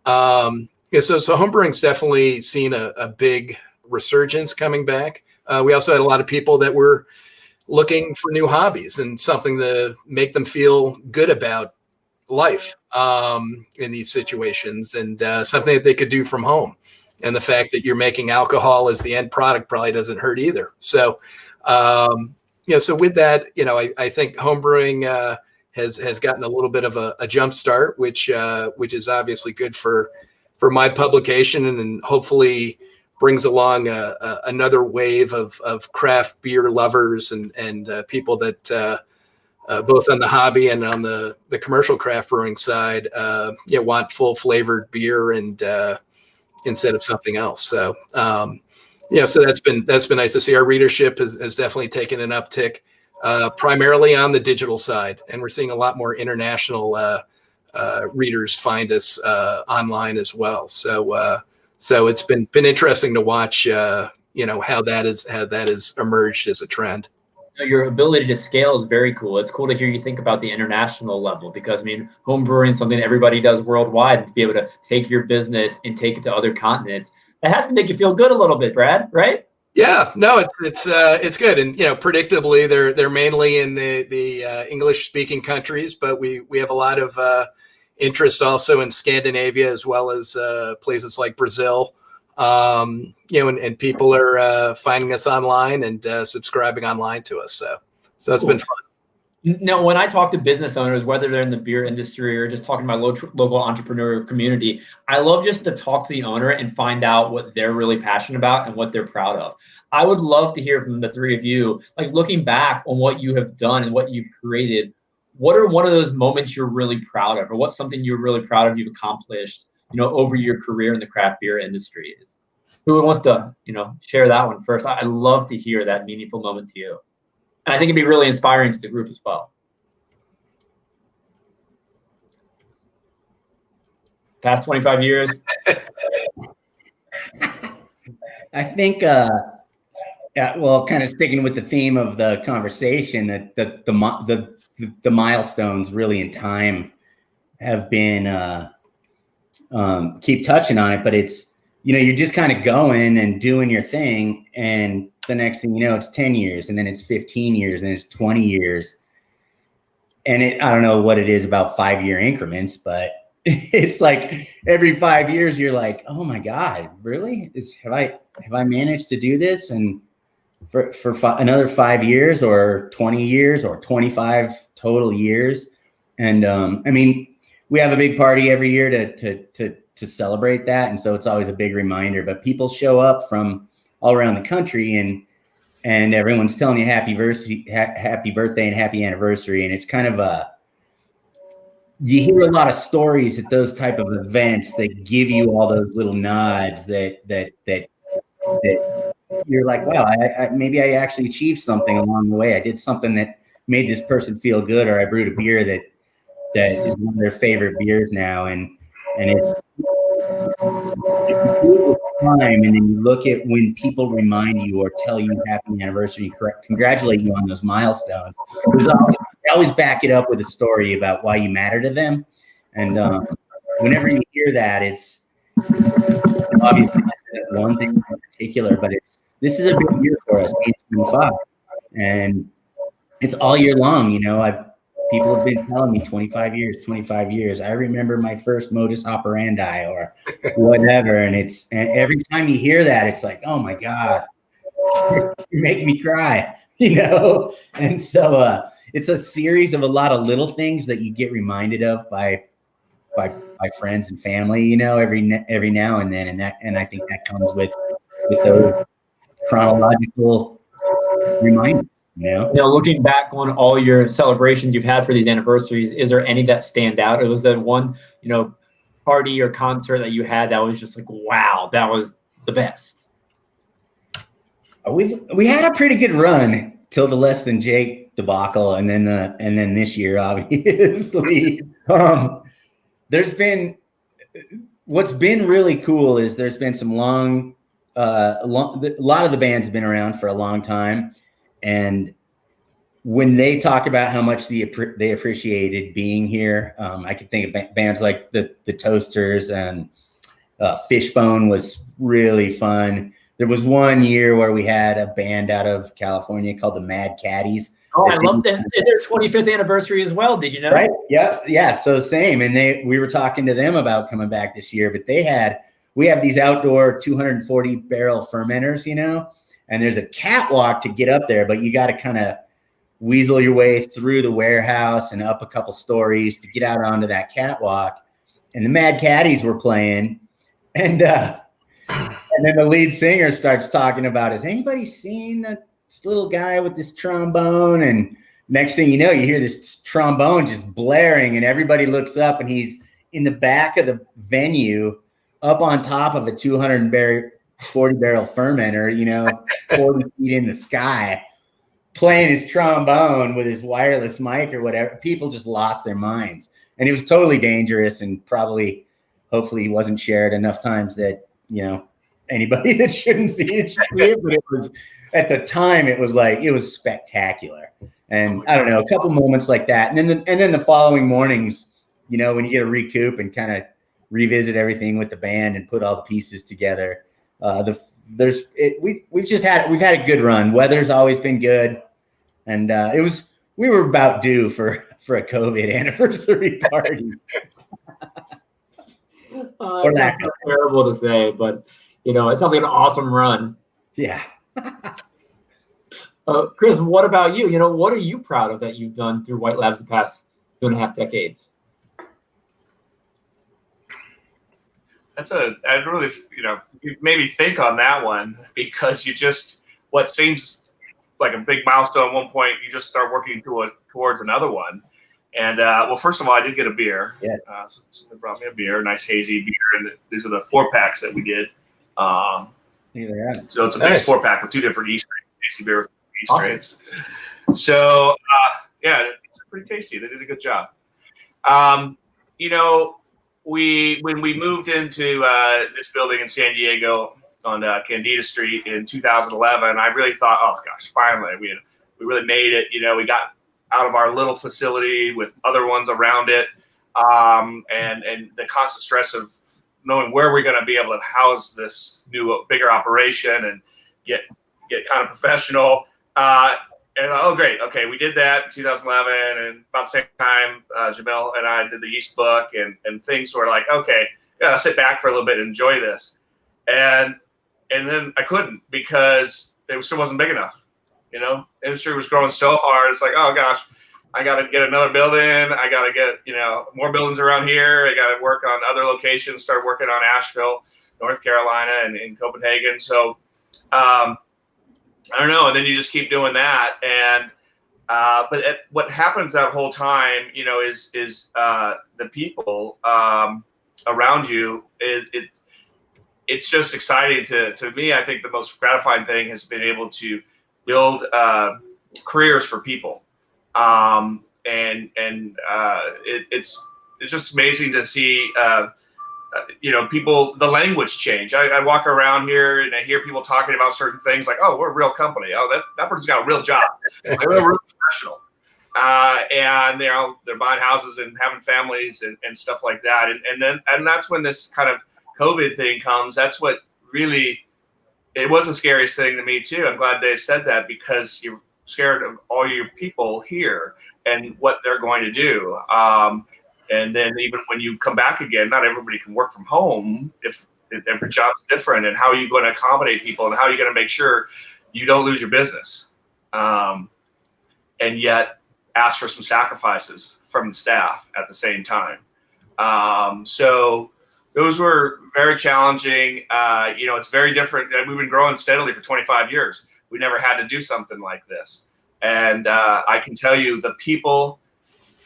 so homebrewing's definitely seen a big resurgence coming back. We also had a lot of people that were looking for new hobbies and something to make them feel good about life in these situations, and something that they could do from home. And the fact that you're making alcohol as the end product probably doesn't hurt either. So, so with that, I think homebrewing has gotten a little bit of a jump start, which is obviously good for my publication, and hopefully brings along another wave of craft beer lovers and people that both on the hobby and on the commercial craft brewing side, want full flavored beer and instead of something else. So, so that's been nice to see. Our readership has definitely taken an uptick, primarily on the digital side, and we're seeing a lot more international readers find us online as well. So it's been interesting to watch, how that has emerged as a trend. Your ability to scale is very cool. It's cool to hear you think about the international level, because home brewing is something that everybody does worldwide, and to be able to take your business and take it to other continents, that has to make you feel good a little bit, Brad, right? Yeah, no, it's good. And, predictably they're mainly in the English speaking countries, but we have a lot of interest also in Scandinavia, as well as places like Brazil. And people are finding us online and subscribing online to us. So it's been fun. Now, when I talk to business owners, whether they're in the beer industry or just talking to my local entrepreneur community, I love just to talk to the owner and find out what they're really passionate about and what they're proud of. I would love to hear from the 3 of you, like looking back on what you have done and what you've created. What are one of those moments you're really proud of, or what's something you're really proud of you've accomplished, over your career in the craft beer industry? Who wants to, share that one first? I love to hear that meaningful moment to you. And I think it'd be really inspiring to the group as well. Past 25 years. I think, kind of sticking with the theme of the conversation, that the milestones really in time have been, keep touching on it, but it's, you're just kind of going and doing your thing. And the next thing you know, it's 10 years, and then it's 15 years, and then it's 20 years. And I don't know what it is about 5-year increments, but it's like every 5 years you're like, oh my God, really? Have I managed to do this? And for another 5 years or 20 years or 25 total years. And we have a big party every year to celebrate that. And so it's always a big reminder, but people show up from all around the country and everyone's telling you happy birthday and happy anniversary. And it's kind of you hear a lot of stories at those type of events that give you all those little nods that you're like, wow, maybe I actually achieved something along the way. I did something that made this person feel good, or I brewed a beer that is one of their favorite beers now. And it's time, and then you look at when people remind you or tell you happy anniversary, congratulate you on those milestones. I always back it up with a story about why you matter to them. And whenever you hear that, it's obviously one thing in particular, but this is a big year for us, 25, and it's all year long. People have been telling me 25 years. I remember my first modus operandi or whatever. And every time you hear that, it's like, oh my God, you're making me cry, And so it's a series of a lot of little things that you get reminded of by by friends and family, you know, every now and then, and I think that comes with those chronological reminders, you know. You know, looking back on all your celebrations you've had for these anniversaries, is there any that stand out? It was the one, you know, party or concert that you had that was just like, wow, that was the best. We had a pretty good run till the Less Than Jake debacle, and then this year, obviously. There's been, what's been really cool is there's been some a lot of the bands have been around for a long time, and when they talk about how much they appreciated being here, I could think of bands like the Toasters, and Fishbone was really fun. There was one year where we had a band out of California called the Mad Caddies. Oh, I love that. Their 25th anniversary as well. Did you know? Right. Yeah. So same. And we were talking to them about coming back this year, but we have these outdoor 240 barrel fermenters, you know, and there's a catwalk to get up there, but you got to kind of weasel your way through the warehouse and up a couple stories to get out onto that catwalk. And the Mad Caddies were playing, and then the lead singer starts talking about, has anybody seen this little guy with this trombone? And next thing you know, you hear this trombone just blaring, and everybody looks up, and he's in the back of the venue up on top of a 240 barrel fermenter, you know, 40 feet in the sky, playing his trombone with his wireless mic or whatever. People just lost their minds. And it was totally dangerous, and probably, hopefully, wasn't shared enough times that, you know, anybody that shouldn't see it should see it. But it was, at the time, it was spectacular. And I don't know, a couple moments like that. And then the following mornings, you know, when you get to recoup and kind of revisit everything with the band and put all the pieces together, we've had a good run. Weather's always been good, and we were about due for a COVID anniversary party. That's terrible to say, but you know, it sounds like an awesome run. Yeah. Chris, what about you? You know, what are you proud of that you've done through White Labs the past 2.5 decades? I'd really, you know, you made me think on that one, because what seems like a big milestone at one point, you just start working towards another one. And well, first of all, I did get a beer. Yeah. So they brought me a beer, a nice hazy beer, and these are the 4-packs that we did. So it's a big 4-pack with 2 different yeast strains, hazy beer with yeast strains. So yeah, it's pretty tasty. They did a good job. You know, when we moved into this building in San Diego on Candida Street in 2011, I really thought, oh gosh, finally we really made it. You know, we got out of our little facility with other ones around it, and the constant stress of knowing where we're going to be able to house this new bigger operation and get kind of professional. And oh, great. Okay, we did that in 2011, and about the same time, Jamil and I did the yeast book, and things were like, okay, gotta sit back for a little bit and enjoy this. And then I couldn't, because it still wasn't big enough. You know, industry was growing so hard. It's like, oh gosh, I gotta get another building. I gotta get, you know, more buildings around here. I gotta work on other locations. Start working on Asheville, North Carolina, and in Copenhagen. So. I don't know, and then you just keep doing that, and but what happens that whole time, you know, is the people around you. It's just exciting to me. I think the most gratifying thing has been able to build careers for people, and it's just amazing to see. You know, people, the language change. I walk around here and I hear people talking about certain things like, oh, we're a real company. Oh, that person's got a real job. They're real professional. And they're buying houses and having families and stuff like that. And that's when this kind of COVID thing comes. That's what really, it was the scariest thing to me too. I'm glad Dave said that, because you're scared of all your people here and what they're going to do. And then even when you come back again, not everybody can work from home if every job's different. And how are you going to accommodate people, and how are you going to make sure you don't lose your business? And yet ask for some sacrifices from the staff at the same time. So those were very challenging. It's very different. We've been growing steadily for 25 years. We never had to do something like this. And I can tell you the people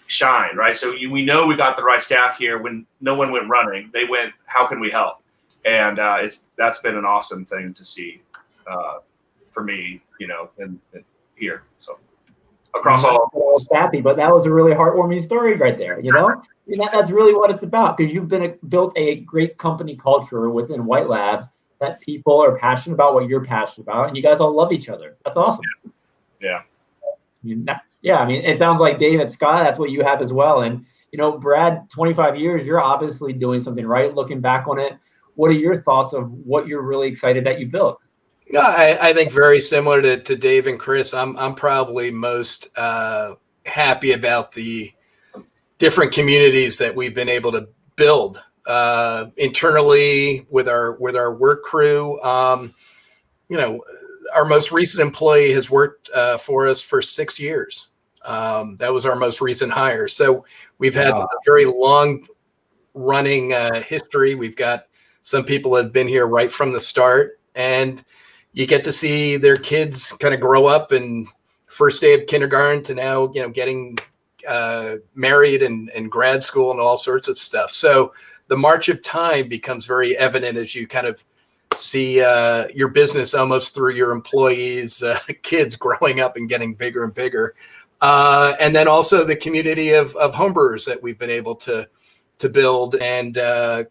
shine, right? So we know we got the right staff here. When no one went running, they went, how can we help? And that's been an awesome thing to see for me, and here. So across all happy, but that was a really heartwarming story right there. That's really what it's about, because you've built a great company culture within White Labs that people are passionate about what you're passionate about, and you guys all love each other. That's awesome. Yeah. It sounds like Dave and Scott, that's what you have as well. And Brad, 25 years, you're obviously doing something right. Looking back on it, what are your thoughts of what you're really excited that you built? No, I think very similar to Dave and Chris. I'm probably most happy about the different communities that we've been able to build internally with our work crew. Our most recent employee has worked for us for 6 years. That was our most recent hire. So we've had a very long running history. We've got some people that have been here right from the start, and you get to see their kids kind of grow up, and first day of kindergarten to now, getting married and grad school and all sorts of stuff. So the march of time becomes very evident as you kind of see your business almost through your employees' kids growing up and getting bigger and bigger. And then also the community of homebrewers that we've been able to build and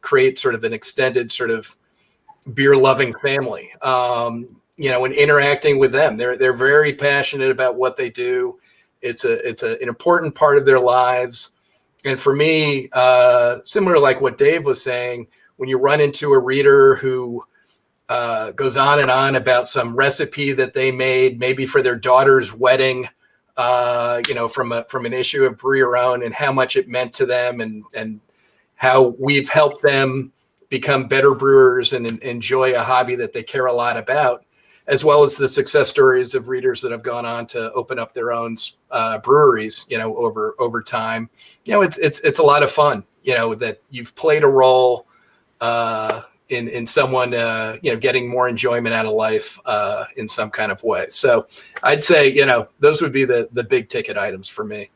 create sort of an extended sort of beer loving family, and interacting with them. They're very passionate about what they do. It's an important part of their lives. And for me, similar like what Dave was saying, when you run into a reader who goes on and on about some recipe that they made, maybe for their daughter's wedding, from an issue of Brew Your Own, and how much it meant to them, and how we've helped them become better brewers and enjoy a hobby that they care a lot about, as well as the success stories of readers that have gone on to open up their own breweries, over time. It's a lot of fun, that you've played a role in someone, getting more enjoyment out of life in some kind of way. So I'd say, those would be the big ticket items for me.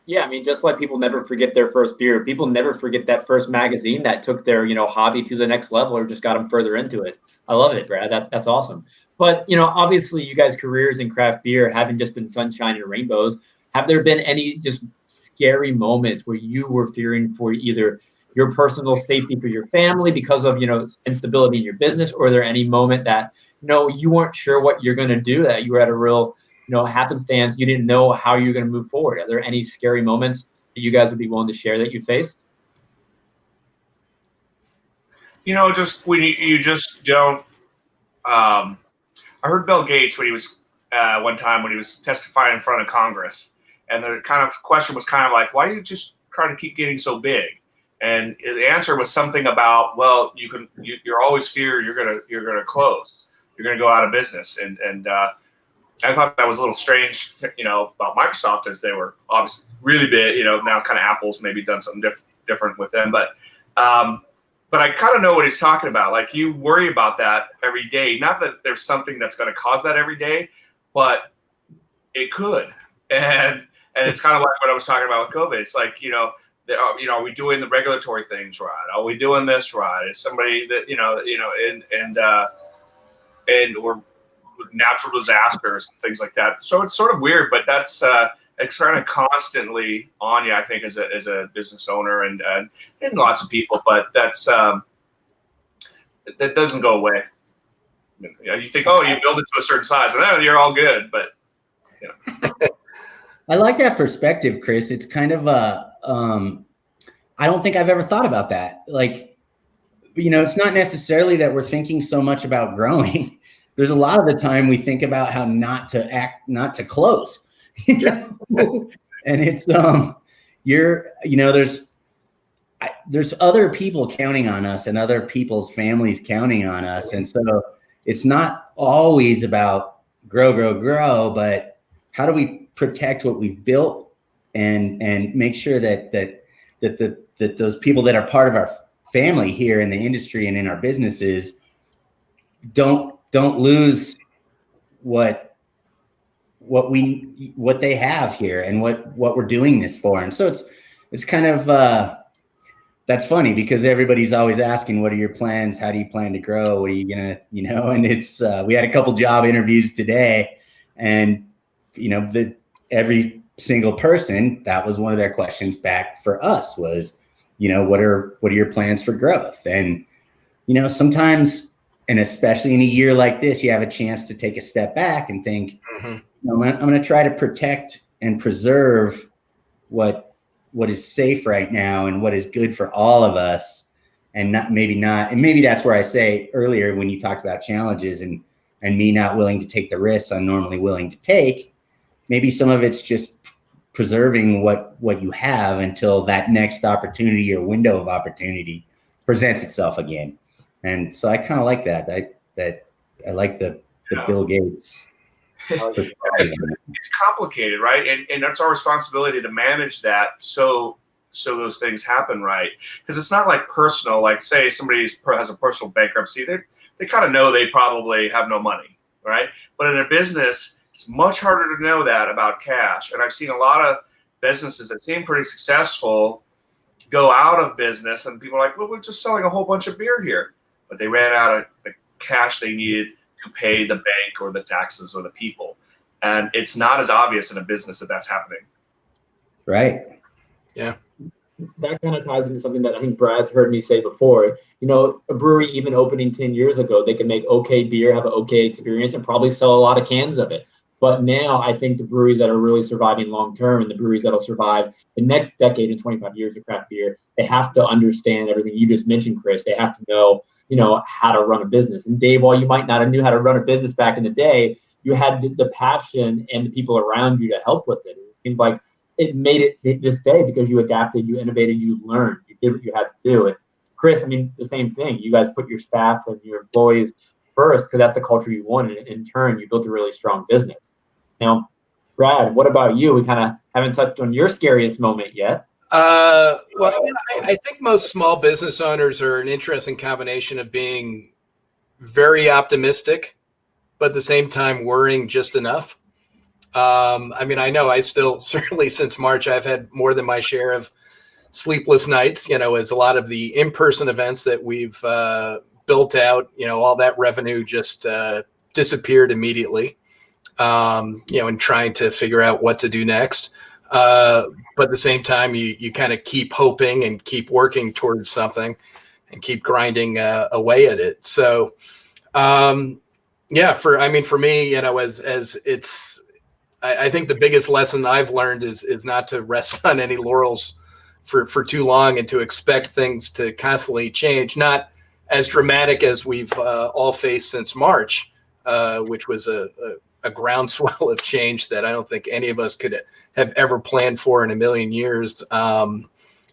Yeah, just like people never forget their first beer, people never forget that first magazine that took their, hobby to the next level or just got them further into it. I love it, Brad. That's awesome. But, obviously you guys' careers in craft beer haven't just been sunshine and rainbows. Have there been any just scary moments where you were fearing for either your personal safety for your family because of, instability in your business, or are there any moment that, you weren't sure what you're going to do, that you were at a real happenstance, you didn't know how you're going to move forward? Are there any scary moments that you guys would be willing to share that you faced? Just when you just don't. I heard Bill Gates when he was one time when he was testifying in front of Congress, and the kind of question was kind of like, why do you just try to keep getting so big? And the answer was something about, well, you're always feared you're gonna close, you're gonna go out of business, and I thought that was a little strange, about Microsoft, as they were obviously really big, now kind of Apple's maybe done something different with them, but I kind of know what he's talking about. Like, you worry about that every day. Not that there's something that's going to cause that every day, but it could. And it's kind of like what I was talking about with COVID. It's like, are we doing the regulatory things right? Are we doing this right? Is somebody that, and or natural disasters and things like that. So it's sort of weird, but that's it's kind of constantly on you, I think, as a business owner and lots of people. But that's that doesn't go away. You think, oh, you build it to a certain size, and you're all good. But I like that perspective, Chris. It's kind of I don't think I've ever thought about that. Like, it's not necessarily that we're thinking so much about growing. There's a lot of the time we think about how not to close, and it's there's other people counting on us and other people's families counting on us, and so it's not always about grow, but how do we protect what we've built and make sure that the that those people that are part of our family here in the industry and in our businesses don't lose what they have here and what we're doing this for. And so it's kind of that's funny because everybody's always asking, what are your plans? How do you plan to grow? What are you gonna, and it's we had a couple job interviews today, and every single person, that was one of their questions back for us was, what are your plans for growth? And sometimes, and especially in a year like this, you have a chance to take a step back and think, I'm going to try to protect and preserve what is safe right now and what is good for all of us, and maybe that's where I say earlier when you talked about challenges and me not willing to take the risks I'm normally willing to take, maybe some of it's just preserving what you have until that next opportunity or window of opportunity presents itself again. And so I kind of like that I like the Bill Gates. It's complicated, right? And it's our responsibility to manage that so those things happen, right? Because it's not like personal. Like, say somebody has a personal bankruptcy, they kind of know they probably have no money, right? But in a business, it's much harder to know that about cash. And I've seen a lot of businesses that seem pretty successful go out of business, and people are like, well, we're just selling a whole bunch of beer here. But they ran out of the cash they needed to pay the bank or the taxes or the people. And it's not as obvious in a business that that's happening. Right. Yeah. That kind of ties into something that I think Brad's heard me say before. A brewery, even opening 10 years ago, they can make okay beer, have an okay experience, and probably sell a lot of cans of it. But now I think the breweries that are really surviving long-term and the breweries that'll survive the next decade and 25 years of craft beer, they have to understand everything you just mentioned, Chris. They have to know, how to run a business. And Dave, while you might not have knew how to run a business back in the day, you had the passion and the people around you to help with it. It seemed like it made it to this day because you adapted, you innovated, you learned, you did what you had to do. And Chris, the same thing. You guys put your staff and your employees first because that's the culture you wanted. And in turn, you built a really strong business. Now, Brad, what about you? We kind of haven't touched on your scariest moment yet. I think most small business owners are an interesting combination of being very optimistic, but at the same time worrying just enough. I know I still, certainly since March, I've had more than my share of sleepless nights, as a lot of the in-person events that we've built out, all that revenue just disappeared immediately, and trying to figure out what to do next. But at the same time, you kind of keep hoping and keep working towards something and keep grinding away at it. So, for me, as it's, I think the biggest lesson I've learned is not to rest on any laurels for too long and to expect things to constantly change. Not as dramatic as we've all faced since March, which was a groundswell of change that I don't think any of us could have ever planned for in a million years,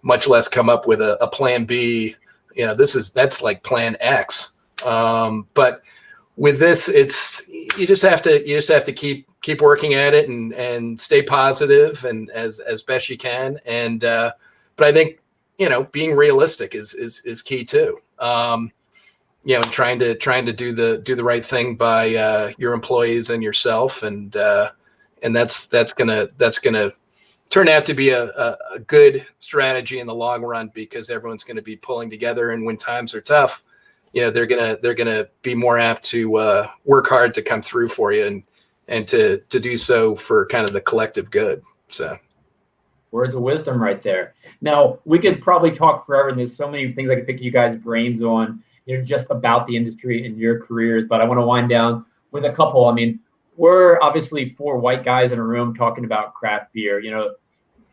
much less come up with a plan B. That's like plan X. But with this, you just have to keep working at it and stay positive and as best you can. And but I think being realistic is key too. And trying to do the right thing by your employees and yourself, and that's gonna turn out to be a good strategy in the long run because everyone's going to be pulling together, and when times are tough, they're gonna be more apt to work hard to come through for you and to do so for kind of the collective good. So, words of wisdom right there. Now we could probably talk forever, and there's so many things I could pick you guys' brains on. Just about the industry and your careers, but I want to wind down with a couple. We're obviously 4 white guys in a room talking about craft beer.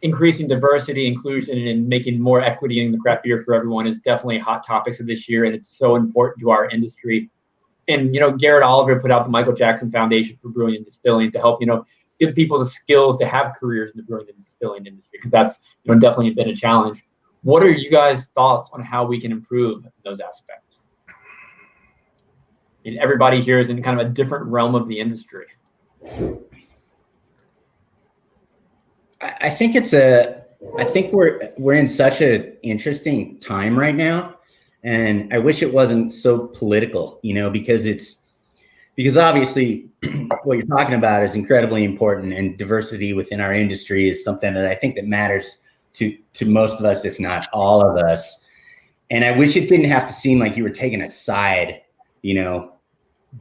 Increasing diversity, inclusion, and making more equity in the craft beer for everyone is definitely hot topics of this year, and it's so important to our industry. And Garrett Oliver put out the Michael Jackson Foundation for Brewing and Distilling to help give people the skills to have careers in the brewing and distilling industry, because that's definitely been a challenge. What are you guys' thoughts on how we can improve those aspects? And everybody here is in kind of a different realm of the industry. I think it's a I think we're in such an interesting time right now, and I wish it wasn't so political, because obviously what you're talking about is incredibly important, and diversity within our industry is something that I think that matters to most of us, if not all of us. And I wish it didn't have to seem like you were taking a side,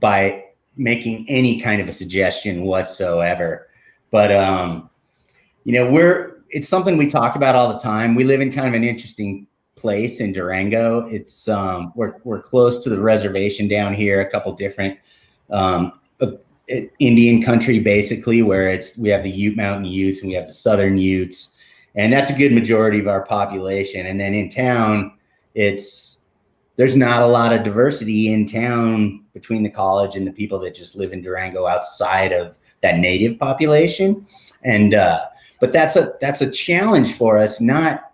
by making any kind of a suggestion whatsoever. But it's something we talk about all the time. We live in kind of an interesting place in Durango. It's we're close to the reservation down here, a couple different Indian country, basically, where we have the Ute Mountain Utes and we have the Southern Utes, and that's a good majority of our population. And then in town, there's not a lot of diversity in town between the college and the people that just live in Durango outside of that native population. And but that's a challenge for us, not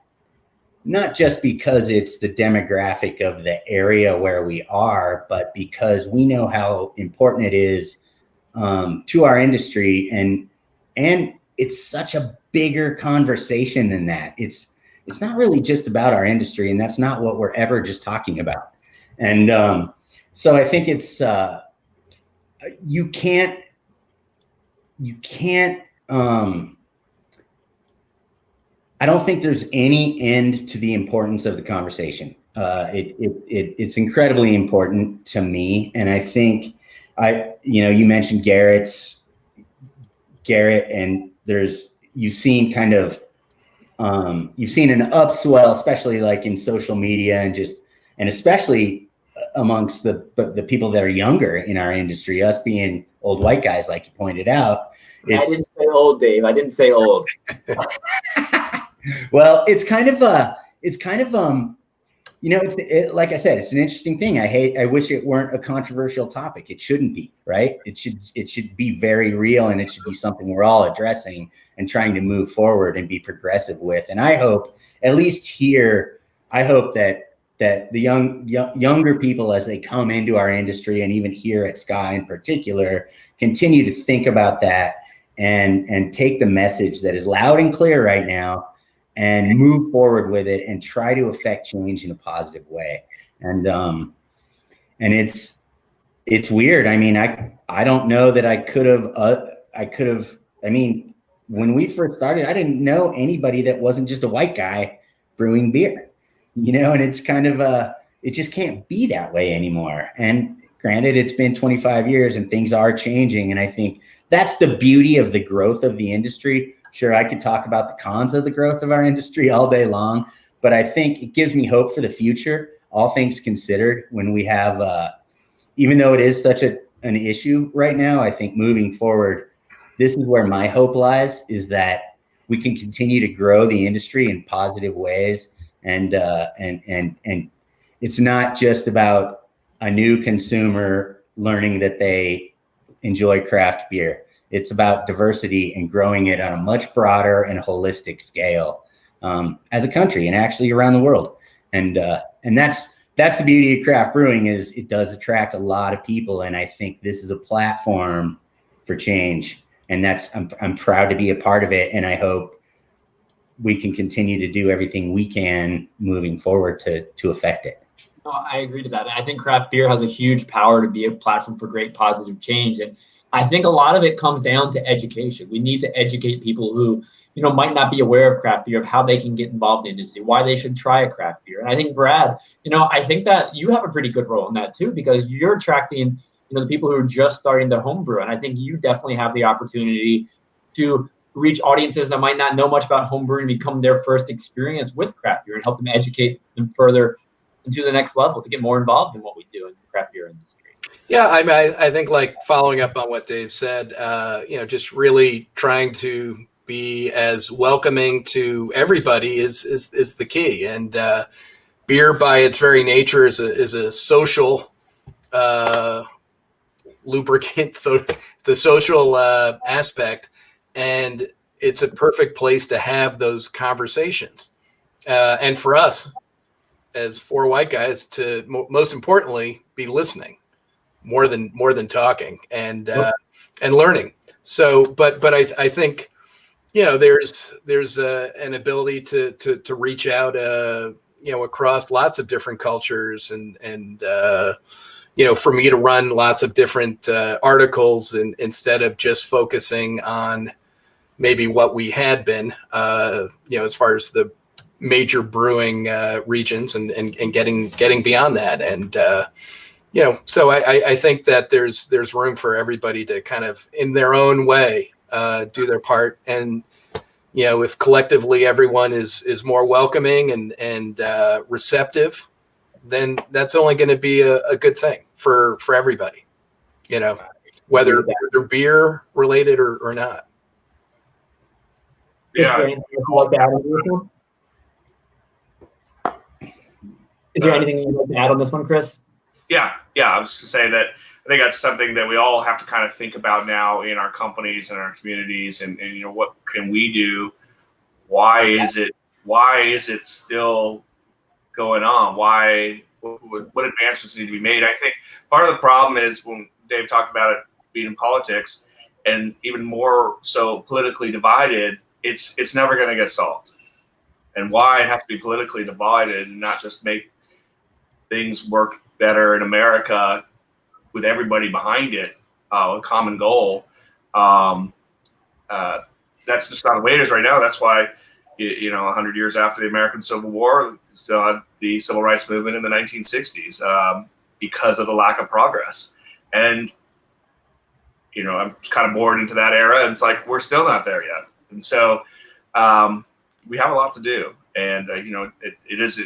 just because it's the demographic of the area where we are, but because we know how important it is to our industry, and it's such a bigger conversation than that. It's not really just about our industry, and that's not what we're ever just talking about. And so I think it's you can't I don't think there's any end to the importance of the conversation. It's incredibly important to me, and I think you mentioned Garrett, and you've seen an upswell, especially like in social media, and especially amongst the people that are younger in our industry, us being old white guys, like you pointed out. I didn't say old, Dave. I didn't say old. Well, it's kind of like I said, it's an interesting thing. I wish it weren't a controversial topic. It shouldn't be, right? It should be very real, and it should be something we're all addressing and trying to move forward and be progressive with. And I hope, at least here, that the younger people, as they come into our industry, and even here at Sky in particular, continue to think about that and take the message that is loud and clear right now and move forward with it and try to affect change in a positive way. And it's weird. I mean, I don't know that I could have, I mean, when we first started, I didn't know anybody that wasn't just a white guy brewing beer, and it's kind of it just can't be that way anymore. And granted, it's been 25 years and things are changing. And I think that's the beauty of the growth of the industry. Sure, I could talk about the cons of the growth of our industry all day long, but I think it gives me hope for the future, all things considered, when we have, even though it is such an issue right now, I think moving forward, this is where my hope lies, is that we can continue to grow the industry in positive ways. And it's not just about a new consumer learning that they enjoy craft beer. It's about diversity and growing it on a much broader and holistic scale as a country and actually around the world. And that's the beauty of craft brewing, is it does attract a lot of people. And I think this is a platform for change. And I'm proud to be a part of it. And I hope we can continue to do everything we can moving forward to affect it. No, I agree to that. I think craft beer has a huge power to be a platform for great positive change. And I think a lot of it comes down to education. We need to educate people who, might not be aware of craft beer, of how they can get involved in the industry, why they should try a craft beer. And I think, Brad, I think that you have a pretty good role in that too, because you're attracting, the people who are just starting to homebrew. And I think you definitely have the opportunity to reach audiences that might not know much about homebrewing and become their first experience with craft beer, and help them educate them further into the next level to get more involved in what we do in the craft beer industry. Yeah, I think, like, following up on what Dave said, just really trying to be as welcoming to everybody is the key. And beer, by its very nature, is a social lubricant. So it's a social aspect, and it's a perfect place to have those conversations. And for us, as four white guys, to most importantly be listening more than talking and learning. So, but I think there's an ability to reach out, across lots of different cultures and for me to run lots of different articles and instead of just focusing on maybe what we had been, as far as the major brewing regions and getting beyond that. And, so I think that there's room for everybody to kind of in their own way do their part. And, if collectively everyone is more welcoming and receptive, then that's only going to be a good thing for everybody, whether they're beer related or not. Yeah. Is there anything you'd like to add on this one, Chris? Yeah. I was just going to say that I think that's something that we all have to kind of think about now in our companies and our communities, and what can we do? Why is it still going on? What advancements need to be made? I think part of the problem is when Dave talked about it being in politics, and even more so politically divided, it's never going to get solved. And why it has to be politically divided and not just make things work better in America with everybody behind it, a common goal. That's just not the way it is right now. That's why, 100 years after the American Civil War, still had the civil rights movement in the 1960s because of the lack of progress. And, I'm kind of bored into that era, and it's like we're still not there yet. And so we have a lot to do. And, it is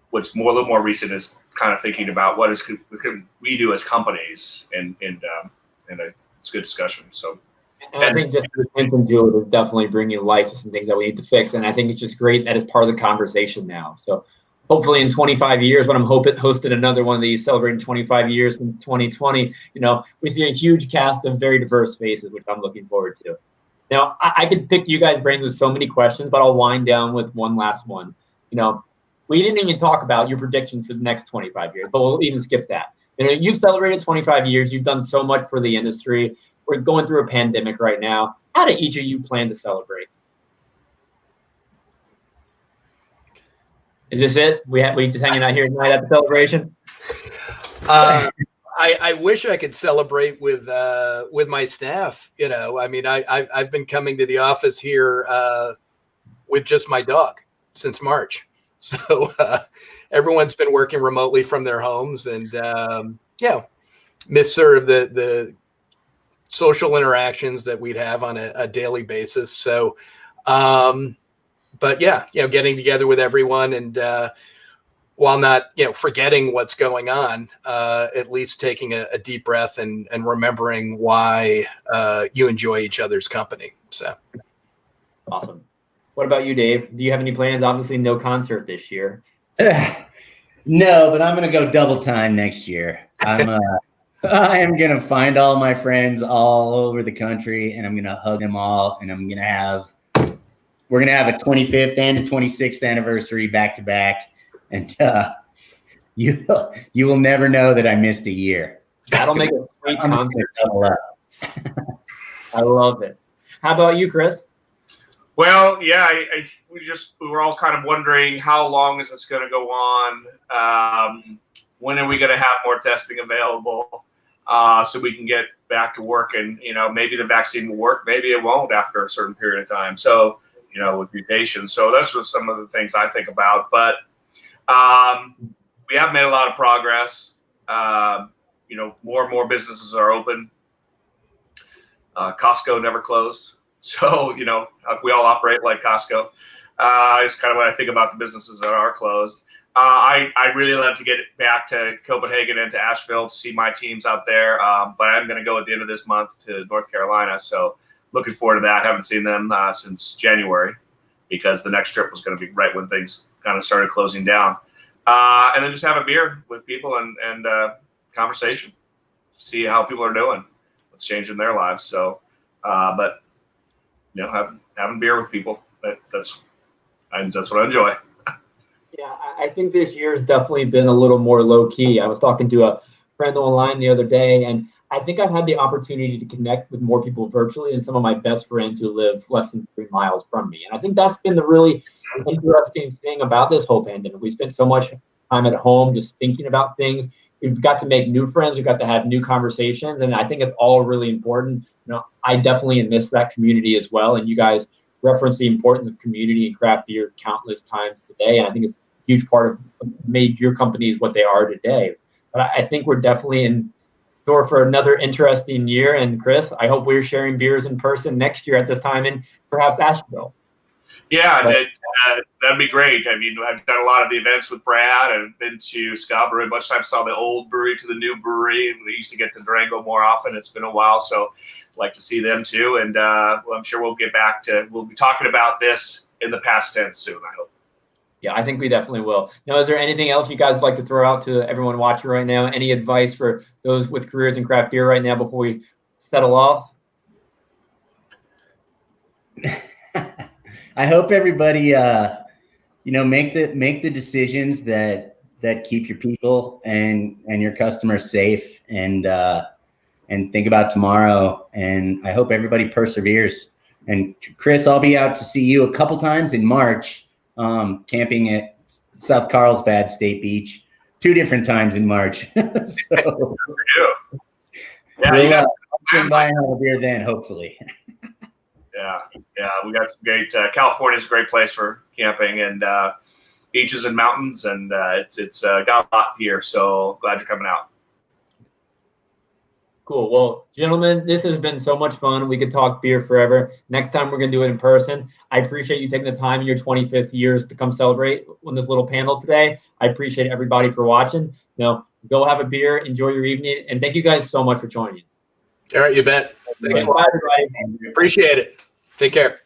what's a little more recent is kind of thinking about what can we do as companies, and it's a good discussion. So. And I think just the attention to it is definitely bringing light to some things that we need to fix. And I think it's just great that it's part of the conversation now. So hopefully in 25 years, when I'm hosted another one of these celebrating 25 years in 2020, we see a huge cast of very diverse faces, which I'm looking forward to. Now, I could pick you guys' brains with so many questions, but I'll wind down with one last one. We didn't even talk about your prediction for the next 25 years, but we'll even skip that. You've celebrated 25 years. You've done so much for the industry. We're going through a pandemic right now. How do each of you plan to celebrate? Is this it? We just hanging out here tonight at the celebration? I wish I could celebrate with my staff. I've been coming to the office here with just my dog since March. So everyone's been working remotely from their homes, and miss sort of the social interactions that we'd have on a daily basis. So, but getting together with everyone and while not, forgetting what's going on, at least taking a deep breath and remembering why you enjoy each other's company. So awesome. What about you, Dave? Do you have any plans? Obviously no concert this year. No, but I'm going to go double time next year. I am going to find all my friends all over the country, and I'm going to hug them all, and we're going to have a 25th and a 26th anniversary back to back. And you will never know that I missed a year. That'll make a sweet concert. I love it. How about you, Chris? Well, yeah, we were all kind of wondering how long is this going to go on? When are we going to have more testing available so we can get back to work? And, maybe the vaccine will work. Maybe it won't after a certain period of time. So, with mutations. So that's what some of the things I think about. But we have made a lot of progress. More and more businesses are open. Costco never closed. So, we all operate like Costco. It's kind of what I think about the businesses that are closed. I really love to get back to Copenhagen and to Asheville to see my teams out there. But I'm going to go at the end of this month to North Carolina. So looking forward to that. Haven't seen them since January because the next trip was going to be right when things kind of started closing down. And then just have a beer with people and conversation, see how people are doing, what's changing their lives. So, but having beer with people, that's what I enjoy. Yeah, I think this year's definitely been a little more low key. I was talking to a friend online the other day, and I think I've had the opportunity to connect with more people virtually than some of my best friends who live less than 3 miles from me. And I think that's been the really interesting thing about this whole pandemic. We spent so much time at home just thinking about things. We've got to make new friends. We've got to have new conversations. And I think it's all really important. I definitely miss that community as well. And you guys reference the importance of community and craft beer countless times today. And I think it's a huge part of what made your companies what they are today. But I think we're definitely in store for another interesting year. And Chris, I hope we're sharing beers in person next year at this time in perhaps Asheville. Yeah, that'd be great. I mean, I've done a lot of the events with Brad. I've been to Scott Brewery a bunch of times, saw the old brewery to the new brewery, and we used to get to Durango more often. It's been a while, so I'd like to see them too. And I'm sure we'll be talking about this in the past tense soon, I hope. Yeah, I think we definitely will. Now, is there anything else you guys would like to throw out to everyone watching right now? Any advice for those with careers in craft beer right now before we settle off? I hope everybody, make the decisions that keep your people and your customers safe, and think about tomorrow. And I hope everybody perseveres. And Chris, I'll be out to see you a couple times in March, camping at South Carlsbad State Beach, 2 different times in March. So yeah, we'll buy another beer then, hopefully. Yeah, we got some great. California's a great place for camping and beaches and mountains, and it's got a lot here. So glad you're coming out. Cool. Well, gentlemen, this has been so much fun. We could talk beer forever. Next time we're going to do it in person. I appreciate you taking the time in your 25th years to come celebrate on this little panel today. I appreciate everybody for watching. Go have a beer, enjoy your evening, and thank you guys so much for joining. All right, you bet. Thanks a lot. Bye, everybody. Appreciate it. Take care.